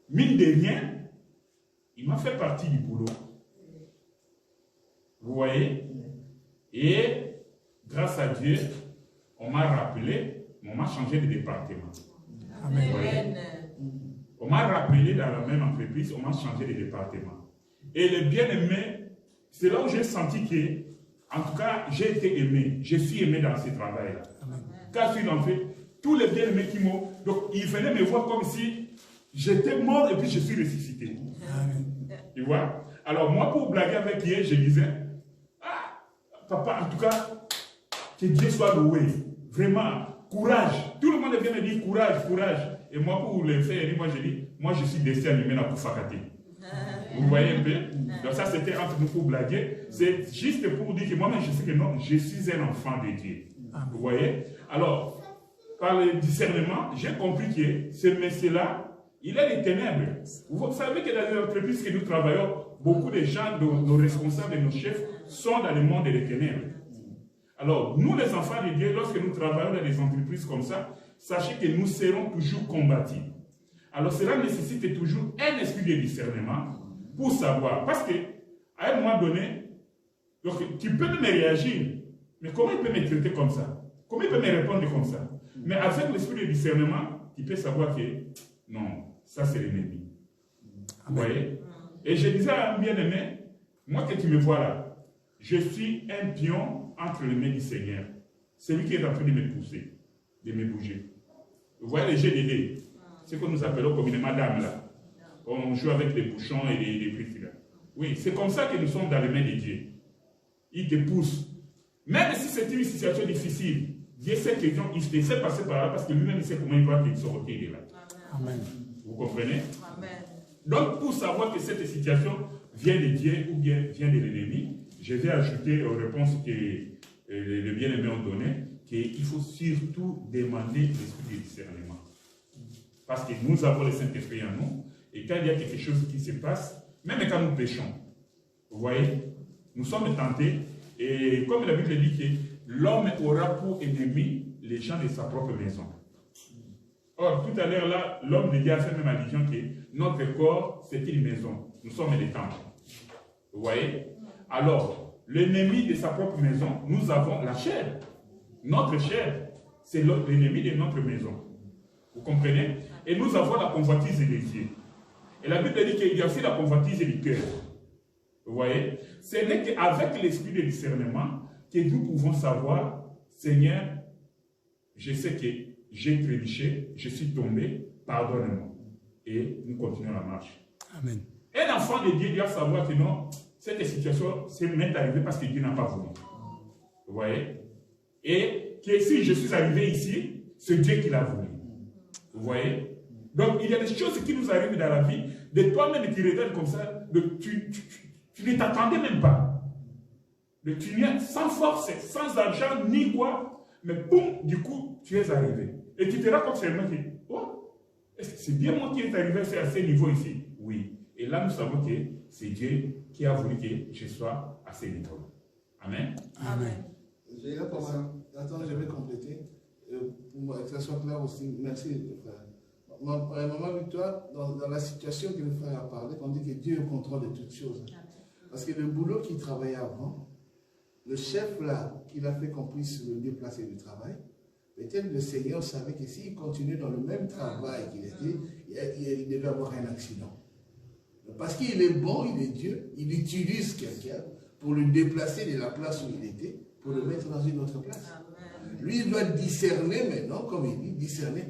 mine de rien, il m'a fait partie du boulot. Vous voyez? Et grâce à Dieu, on m'a rappelé, on m'a changé de département. Amen. On m'a rappelé dans la même entreprise, on m'a changé de département. Et le bien-aimé, c'est là où j'ai senti que, en tout cas, j'ai été aimé. Je suis aimé dans ce travail-là. Quand je suis entré, tous les bien-aimés qui m'ont... Donc, ils venaient me voir comme si j'étais mort et puis je suis ressuscité. Tu vois? Alors, moi, pour blaguer avec lui, je disais, ah, papa, en tout cas, que Dieu soit loué. Vraiment, courage. Tout le monde vient me dire courage, courage. Et moi, pour le faire, moi, je dis, moi, je suis destiné à mener la Koufakate. Vous voyez un peu? Donc, ça, c'était entre nous pour blaguer. C'est juste pour dire que moi-même, je sais que non, je suis un enfant de Dieu. Vous voyez? Alors, par le discernement, j'ai compris que ce monsieur-là, il est des ténèbres. Vous savez que dans les entreprises que nous travaillons, beaucoup de gens, nos responsables et nos chefs, sont dans le monde des ténèbres. Alors, nous, les enfants de Dieu, lorsque nous travaillons dans des entreprises comme ça, sachez que nous serons toujours combattus. Alors, cela nécessite toujours un esprit de discernement pour savoir. Parce qu'à un moment donné, donc, tu peux me réagir, mais comment il peut me traiter comme ça? Comment il peut me répondre comme ça? Mais avec l'esprit de discernement, tu peux savoir que non, ça c'est l'ennemi. Vous voyez? Et je disais à un bien-aimé, moi que tu me vois là, je suis un pion entre les mains du Seigneur. C'est lui qui est en train de me pousser, de me bouger. Vous voyez les jeux de dés, ce que nous appelons communément dames là. On joue avec les bouchons et les briques là. Oui, c'est comme ça que nous sommes dans les mains de Dieu. Il te pousse. Même si c'est une situation difficile, Dieu sait que il te sait passer par là parce que lui-même il sait comment il va te sortir de là. Amen. Vous comprenez? Amen. Donc, pour savoir que cette situation vient de Dieu ou bien vient de l'ennemi, je vais ajouter aux réponses que le bien-aimé ont donné, qu'il faut surtout demander l'esprit de discernement. Parce que nous avons le Saint-Esprit en nous, et quand il y a quelque chose qui se passe, même quand nous péchons, vous voyez, nous sommes tentés, et comme la Bible dit que l'homme aura pour ennemi les gens de sa propre maison. Or, tout à l'heure, là, l'homme de Dieu a fait même allusion que notre corps, c'est une maison. Nous sommes les temples. Vous voyez? Alors, l'ennemi de sa propre maison, nous avons la chair. Notre chair, c'est l'ennemi de notre maison. Vous comprenez? Et nous avons la convoitise des yeux. Et la Bible dit qu'il y a aussi la convoitise du cœur. Vous voyez? Ce n'est qu'avec l'esprit de discernement que nous pouvons savoir, Seigneur, je sais que j'ai trébuché, je suis tombé, pardonne-moi. Et nous continuons la marche. Amen. Un enfant de Dieu doit savoir que non, cette situation m'est arrivée parce que Dieu n'a pas voulu. Vous voyez? Et que si je suis arrivé ici, c'est Dieu qui l'a voulu. Vous voyez? Donc, il y a des choses qui nous arrivent dans la vie, de toi-même tu regardes comme ça, tu ne t'attendais même pas. Tu n'es sans force, sans argent, ni quoi, mais boum, du coup, tu es arrivé. Et tu te rends compte seulement que, oh, est-ce que c'est bien moi qui est arrivé à ce niveau ici? Oui. Et là, nous savons que c'est Dieu qui a voulu que je sois à ce niveau. Amen. Amen. J'ai là pour ça. Attends, je vais compléter. Pour que ça soit clair aussi. Merci, frère. Maman Victoire, dans la situation que le frère a parlé, on dit que Dieu est au contrôle de toutes choses. Parce que le boulot qu'il travaillait avant, le chef là, qu'il a fait qu'on puisse le déplacer du travail, peut-être le Seigneur savait que s'il continuait dans le même travail qu'il était, il devait avoir un accident. Parce qu'il est bon, il est Dieu, il utilise quelqu'un pour le déplacer de la place où il était, pour le mettre dans une autre place. Lui, il doit discerner maintenant, comme il dit, discerner,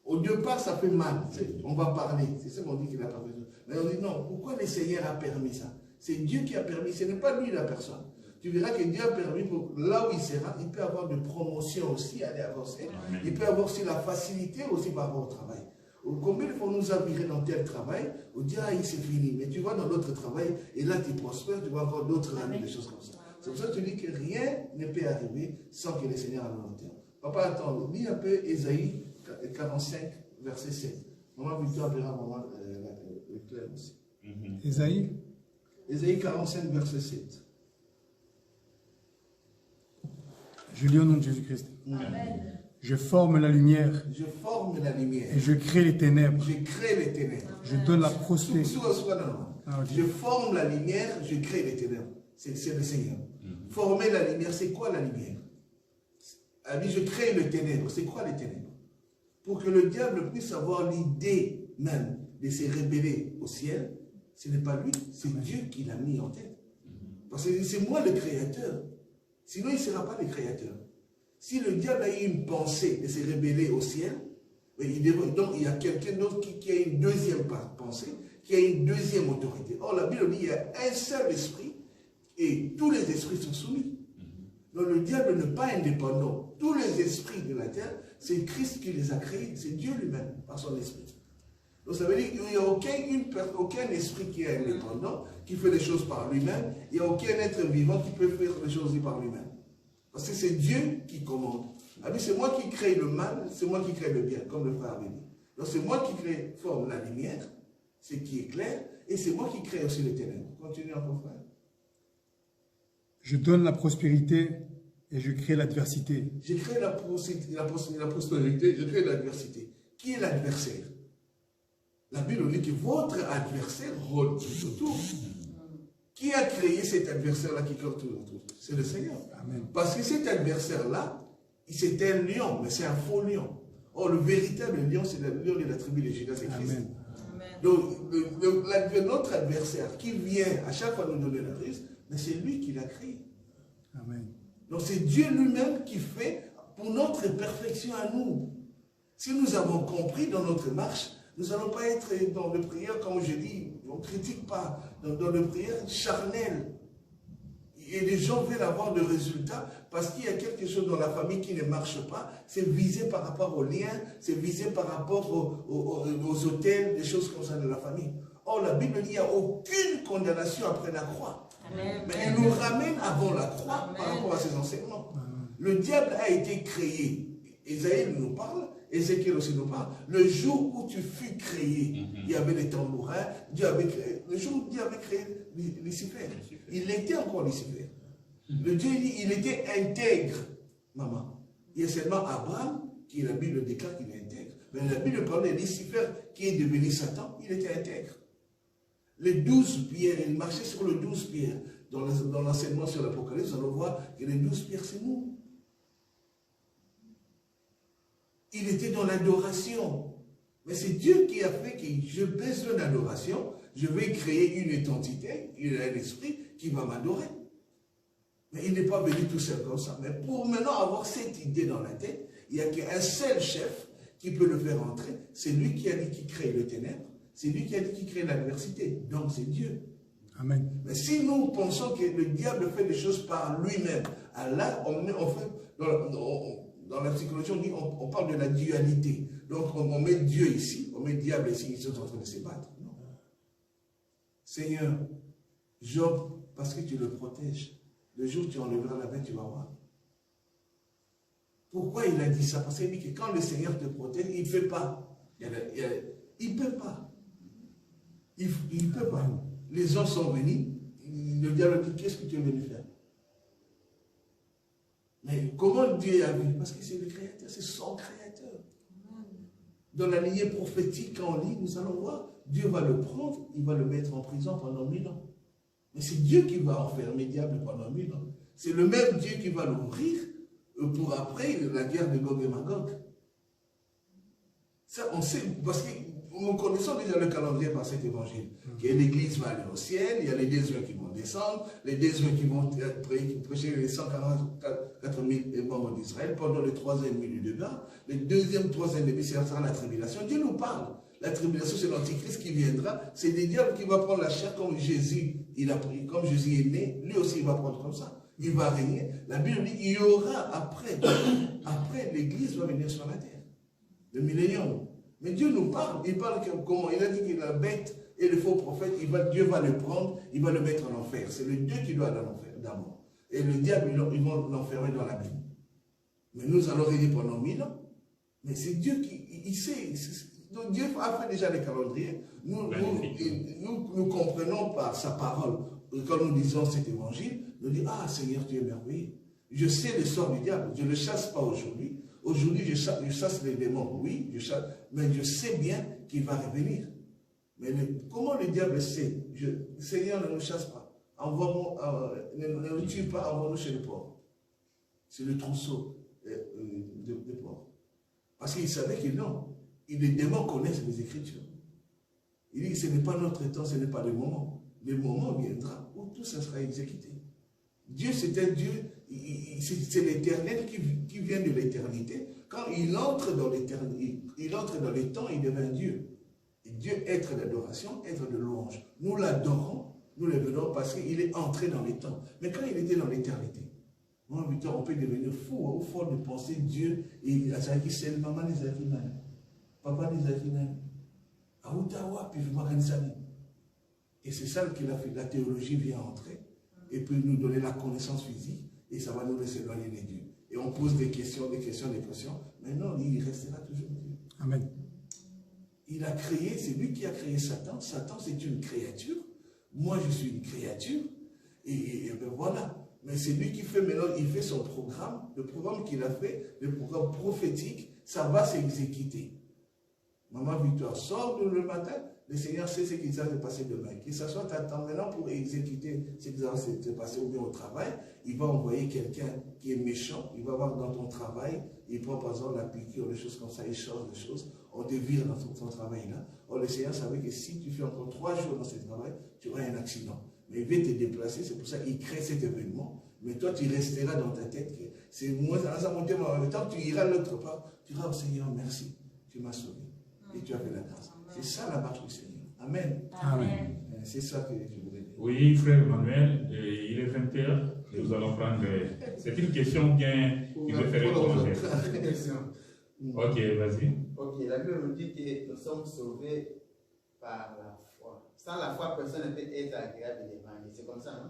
au départ, ça fait mal, on va parler, c'est ça qu'on dit qu'il n'a pas besoin. Mais on dit non, pourquoi le Seigneur a permis ça? C'est Dieu qui a permis, ce n'est pas lui la personne. Tu verras que Dieu a permis, pour là où il sera, il peut avoir de promotion aussi, aller avancer. Il peut avoir aussi la facilité aussi par rapport au travail. Combien de fois nous a viré dans tel travail, on dit, c'est fini. Mais tu vas dans l'autre travail, et là tu prospères, tu vas avoir d'autres années, des choses comme ça. C'est pour ça que tu dis que rien ne peut arriver sans que le Seigneur ait volonté. Papa, attends, lis un peu Ésaïe 45, verset 7. Maman Victoire verra vraiment le clair aussi. Ésaïe 45, verset 7. Je lis au nom de Jésus-Christ. Amen. Je forme la lumière. Je forme la lumière. Et je crée les ténèbres. Je crée les ténèbres. Je donne la prospérité. Je forme la lumière, je crée les ténèbres. C'est le Seigneur. Former la lumière, c'est quoi la lumière? Elle dit, je crée les ténèbres. C'est quoi les ténèbres? Pour que le diable puisse avoir l'idée même de se révéler au ciel, ce n'est pas lui, c'est Dieu qui l'a mis en tête. Parce que c'est moi le créateur. Sinon, il ne sera pas le créateur. Si le diable a eu une pensée de se révéler au ciel, donc il y a quelqu'un d'autre qui a une deuxième pensée, qui a une deuxième autorité. Or, la Bible dit qu'il y a un seul esprit et tous les esprits sont soumis. Donc le diable n'est pas indépendant. Tous les esprits de la terre, c'est Christ qui les a créés, c'est Dieu lui-même, par son esprit. Donc ça veut dire qu'il n'y a aucun esprit qui est indépendant, qui fait les choses par lui-même. Il n'y a aucun être vivant qui peut faire les choses par lui-même. Parce que c'est Dieu qui commande. C'est moi qui crée le mal, c'est moi qui crée le bien, comme le frère avait dit. Donc c'est moi qui forme la lumière, ce qui est clair, et c'est moi qui crée aussi les ténèbres. Continue encore, frère. Je donne la prospérité et je crée l'adversité. Je crée la prospérité, je crée l'adversité. Qui est l'adversaire? La Bible dit que votre adversaire rôde tout autour. Qui a créé cet adversaire-là qui rôde tout autour? C'est le Seigneur. Amen. Parce que cet adversaire-là, c'est un lion, mais c'est un faux lion. Or, le véritable lion, c'est le lion de la tribu de Judas, c'est Christ. Amen. Donc, notre adversaire qui vient à chaque fois nous donner la crise, mais c'est lui qui l'a créé. Amen. Donc, c'est Dieu lui-même qui fait pour notre perfection à nous. Si nous avons compris dans notre marche, nous n'allons pas être dans le prière, comme je dis, on ne critique pas, dans le prière charnel. Et les gens veulent avoir de résultats parce qu'il y a quelque chose dans la famille qui ne marche pas. C'est visé par rapport aux liens, c'est visé par rapport aux hôtels, des choses comme ça de la famille. Or, la Bible dit qu'il n'y a aucune condamnation après la croix. Mais elle nous ramène avant la croix par rapport à ses enseignements. Le diable a été créé. Isaïe nous parle, Ézéchiel aussi nous parle. Le jour où tu fus créé, il y avait les tambourins, Dieu avait créé. Le jour où Dieu avait créé Lucifer, il était encore Lucifer. Le Dieu dit, il était intègre, maman. Il y a seulement Abraham qui, la Bible déclare qu'il est intègre. Mais la Bible parle de Lucifer qui est devenu Satan, il était intègre. Les 12 pierres, il marchait sur les 12 pierres. Dans l'enseignement sur l'Apocalypse, on voit que les 12 pierres, c'est nous. Il était dans l'adoration. Mais c'est Dieu qui a fait que j'ai besoin d'adoration. Je vais créer une identité, un esprit qui va m'adorer. Mais il n'est pas venu tout seul comme ça. Mais pour maintenant avoir cette idée dans la tête, il n'y a qu'un seul chef qui peut le faire entrer. C'est lui qui a dit qu'il crée le ténèbre. C'est lui qui a dit qu'il crée l'adversité. Donc c'est Dieu. Amen. Mais si nous pensons que le diable fait des choses par lui-même, là, dans la psychologie, on parle de la dualité. Donc on met Dieu ici, on met le diable ici, ils sont en train de se battre. Non. Seigneur, Job, parce que tu le protèges, le jour où tu enlèveras la main, tu vas voir. Pourquoi il a dit ça? Parce qu'il dit que quand le Seigneur te protège, il ne peut pas. Il ne peut pas. Il ne peut pas. Les gens sont venus, le diable dit, qu'est-ce que tu es venu faire? Mais comment Dieu a vu? Parce que c'est le Créateur, c'est son Créateur. Dans la lignée prophétique, quand on lit, nous allons voir, Dieu va le prendre, il va le mettre en prison pendant 1000 ans. Mais c'est Dieu qui va enfermer le diable pendant 1000 ans. C'est le même Dieu qui va l'ouvrir pour après la guerre de Gog et Magog. Ça, on sait, parce que nous connaissons déjà le calendrier par cet évangile. Que l'Église va aller au ciel, il y a les 18 qui vont descendre, les 18 qui vont prêcher les 144 000 membres d'Israël pendant le 3e milieu de bain. Le 2e, 3e début, c'est la tribulation. Dieu nous parle. La tribulation, c'est l'antichrist qui viendra. C'est des diables qui va prendre la chair comme Jésus, il a pris, comme Jésus est né. Lui aussi, il va prendre comme ça. Il va régner. La Bible dit qu'il y aura après l'Église va venir sur la terre. Le millénium. Mais Dieu nous parle. Il parle comment? Il a dit que la bête et le faux prophète, Dieu va le prendre, il va le mettre en enfer. C'est le Dieu qui doit aller en enfer d'abord. Et le diable, ils vont l'enfermer dans la Bible. Mais nous allons régner pendant 1000 ans. Mais c'est Dieu qui il sait. Donc Dieu a fait déjà les calendriers. Nous comprenons par sa parole. Quand nous lisons cet évangile, nous disons, ah Seigneur, tu es merveilleux. Je sais le sort du diable. Je ne le chasse pas aujourd'hui. Aujourd'hui, je chasse les démons. Oui, mais je sais bien qu'il va revenir. Mais comment le diable sait? Seigneur, ne nous chasse pas. Ne nous tue pas, envoie-nous chez le porc. C'est le trousseau de porc. Parce qu'il savait que non. Les démons connaissent les Écritures. Il dit que ce n'est pas notre temps, ce n'est pas le moment. Le moment viendra où tout ça sera exécuté. Dieu, c'est un Dieu, c'est l'Éternel qui vient de l'éternité. Quand il entre dans l'éternité, il entre dans les temps, il devient Dieu. Et Dieu, être d'adoration, être de louange. Nous l'adorons, nous le venons parce qu'il est entré dans les temps. Mais quand il était dans l'éternité, moi, on peut devenir fou, au fond de penser Dieu, et c'est maman des Afinales, papa des Afinales, à Ottawa, puis et c'est ça que la théologie vient entrer, et puis nous donner la connaissance physique, et ça va nous laisser éloigner de Dieu. Et on pose des questions, mais non, il restera toujours Dieu. Amen. Il a créé, c'est lui qui a créé Satan. Satan, c'est une créature. Moi, je suis une créature. Et ben voilà. Mais c'est lui qui fait maintenant, il fait son programme. Le programme qu'il a fait, le programme prophétique, ça va s'exécuter. Maman Victoire sort le matin, le Seigneur sait ce qui va se passer demain. Qu'il s'assoit attend maintenant pour exécuter ce qui va se passer ou bien au travail. Il va envoyer quelqu'un qui est méchant, il va voir dans ton travail, il prend par exemple la piqûre, des choses comme ça, il change des choses, on te vire dans ton travail là. Or le Seigneur savait que si tu fais encore 3 jours dans ce travail, tu auras un accident. Mais il va te déplacer, c'est pour ça qu'il crée cet événement. Mais toi, tu resteras dans ta tête que c'est moi, en même temps, tu iras l'autre part, tu diras au Seigneur, merci, tu m'as sauvé. Et tu as fait la grâce. C'est ça la marche du Seigneur. Amen. Amen. C'est ça que je voulais dire. Oui, frère Emmanuel, il est 20h. Nous allons prendre. C'est une question bien qui me ferait commenter. Une question. Ok, vas-y. Ok, la Bible nous dit que nous sommes sauvés par la foi. Sans la foi, personne ne peut être agréable devant Dieu. C'est comme ça, non?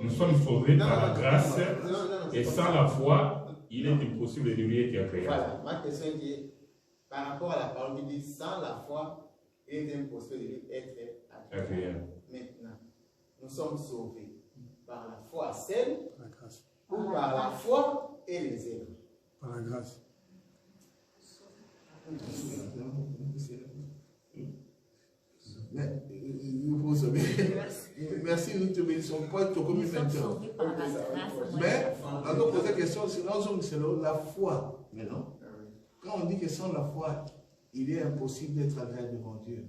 Nous sommes sauvés par la grâce et sans la foi, il est impossible de lui être agréable. Voilà, ma question est par rapport à la parole qui dit sans la foi, il est impossible de lui être agréable. Maintenant, nous sommes sauvés par la foi seule ou par la foi et les œuvres? Par la grâce. Merci, nous te bénissons. Pas tout comme une maintenant. Mais, on doit poser la question, c'est la foi. Mais non. Quand on dit que sans la foi, il est impossible d'être agréable devant Dieu.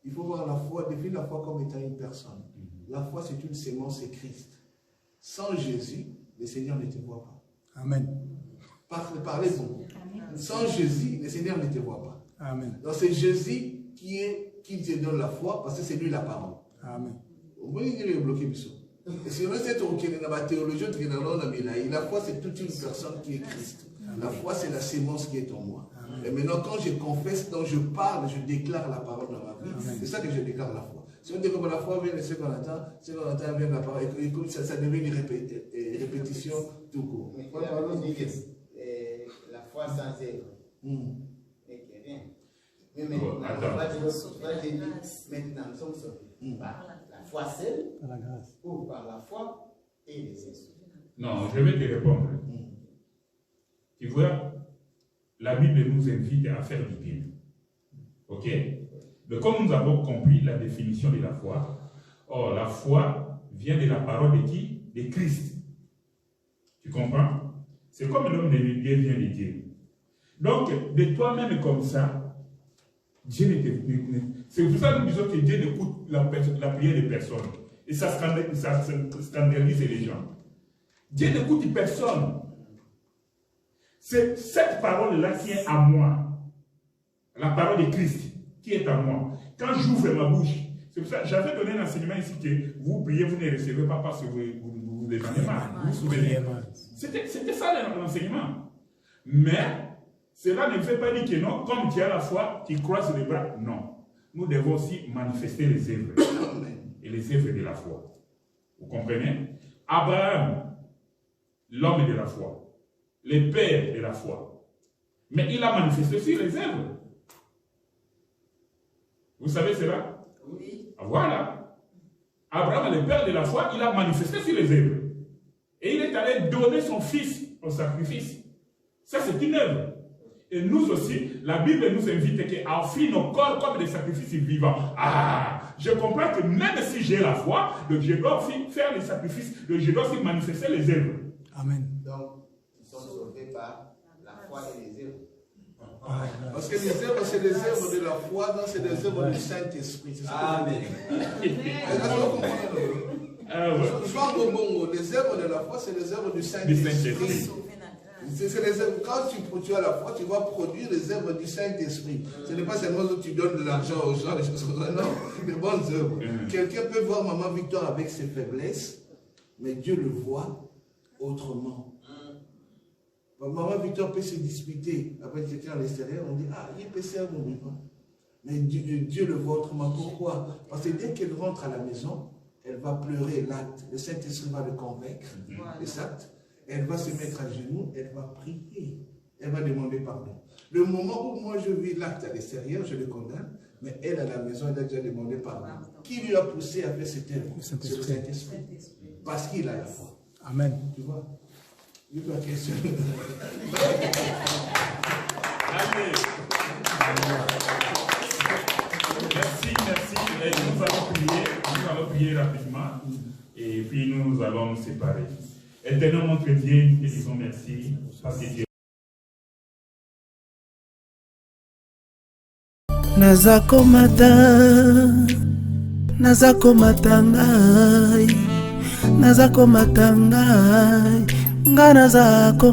Il faut voir la foi, définir la foi comme étant une personne. La foi, c'est une sémence, c'est Christ. Sans Jésus, le Seigneur ne te voit pas. Amen. Parlez-vous. Sans Jésus, le Seigneur ne te voit pas. Amen. Donc c'est Jésus qui te donne la foi parce que c'est lui la parole. Amen. Vous voyez qu'il est bloqué, monsieur. Et si on est dans la théologie, la foi c'est toute une personne qui est Christ. La foi c'est la sémence qui est en moi. Amen. Et maintenant quand je confesse, quand je parle, je déclare la parole dans ma vie. C'est ça que je déclare la foi. Si on dit que la foi vient de ce qu'on entend vient de la parole. Et comme ça devient une répétition tout court. Mais il dit que la foi sans œuvre n'est que rien. Mais maintenant, nous sommes sauvés par la foi seule ou par la foi et les œuvres. Non, je vais te répondre. Tu vois, la Bible nous invite à faire du bien. Ok? Mais comme nous avons compris la définition de la foi, la foi vient de la parole de qui? De Christ. Tu comprends? C'est comme l'homme de Dieu vient de Dieu. Donc, de toi-même comme ça, Dieu ne te... C'est pour ça que nous disons que Dieu n'écoute la prière de personne. Et ça scandalise les gens. Dieu n'écoute personne. C'est cette parole-là qui est à moi. La parole de Christ qui est à moi. Quand j'ouvre ma bouche, c'est pour ça que j'avais donné un enseignement ici que vous priez, vous ne recevez pas parce que vous demandez mal. Vous vous souvenez? C'était ça l'enseignement. Mais cela ne veut pas dire que non, comme tu as la foi, tu croises les bras. Non. Nous devons aussi manifester les œuvres. Et les œuvres de la foi. Vous comprenez? Abraham, l'homme de la foi. Le père de la foi. Mais il a manifesté aussi les œuvres. Vous savez cela? Oui. Voilà. Abraham, le père de la foi, il a manifesté sur les œuvres. Et il est allé donner son fils au sacrifice. Ça, c'est une œuvre. Et nous aussi, la Bible nous invite à offrir nos corps comme des sacrifices vivants. Ah, je comprends que même si j'ai la foi, je dois aussi faire les sacrifices, je dois aussi manifester les œuvres. Amen. Donc, ils sont sauvés par la foi et les œuvres. Parce que les œuvres, c'est des œuvres de la foi, non, c'est des œuvres du Saint-Esprit. Amen. Les œuvres de la foi, c'est les œuvres du Saint-Esprit. Quand tu as la foi, tu vas produire les œuvres du Saint-Esprit. Ce n'est pas seulement que tu donnes de l'argent aux gens, les choses comme ça. Non, des bonnes œuvres. Quelqu'un peut voir Maman Victoire avec ses faiblesses, mais Dieu le voit autrement. Maman Victoire peut se disputer avec quelqu'un à l'extérieur, on dit, ah, il peut faire mon vivant. Mais Dieu le voit autrement. Pourquoi? Parce que dès qu'elle rentre à la maison, elle va pleurer l'acte. Le Saint-Esprit va le convaincre, les actes. Elle va se mettre à genoux, elle va prier. Elle va demander pardon. Le moment où moi je vis l'acte à l'extérieur, je le condamne, mais elle à la maison, elle a déjà demandé pardon. Qui lui a poussé à faire cette œuvre? C'est le Saint-Esprit. Parce qu'il a la foi. Amen. Tu vois? Il y a une question. Allez. Merci. Et nous allons prier rapidement. Et puis nous allons nous séparer. Éternel notre Dieu, nous te disons merci parce que Dieu. Nazako matangai, ngana zako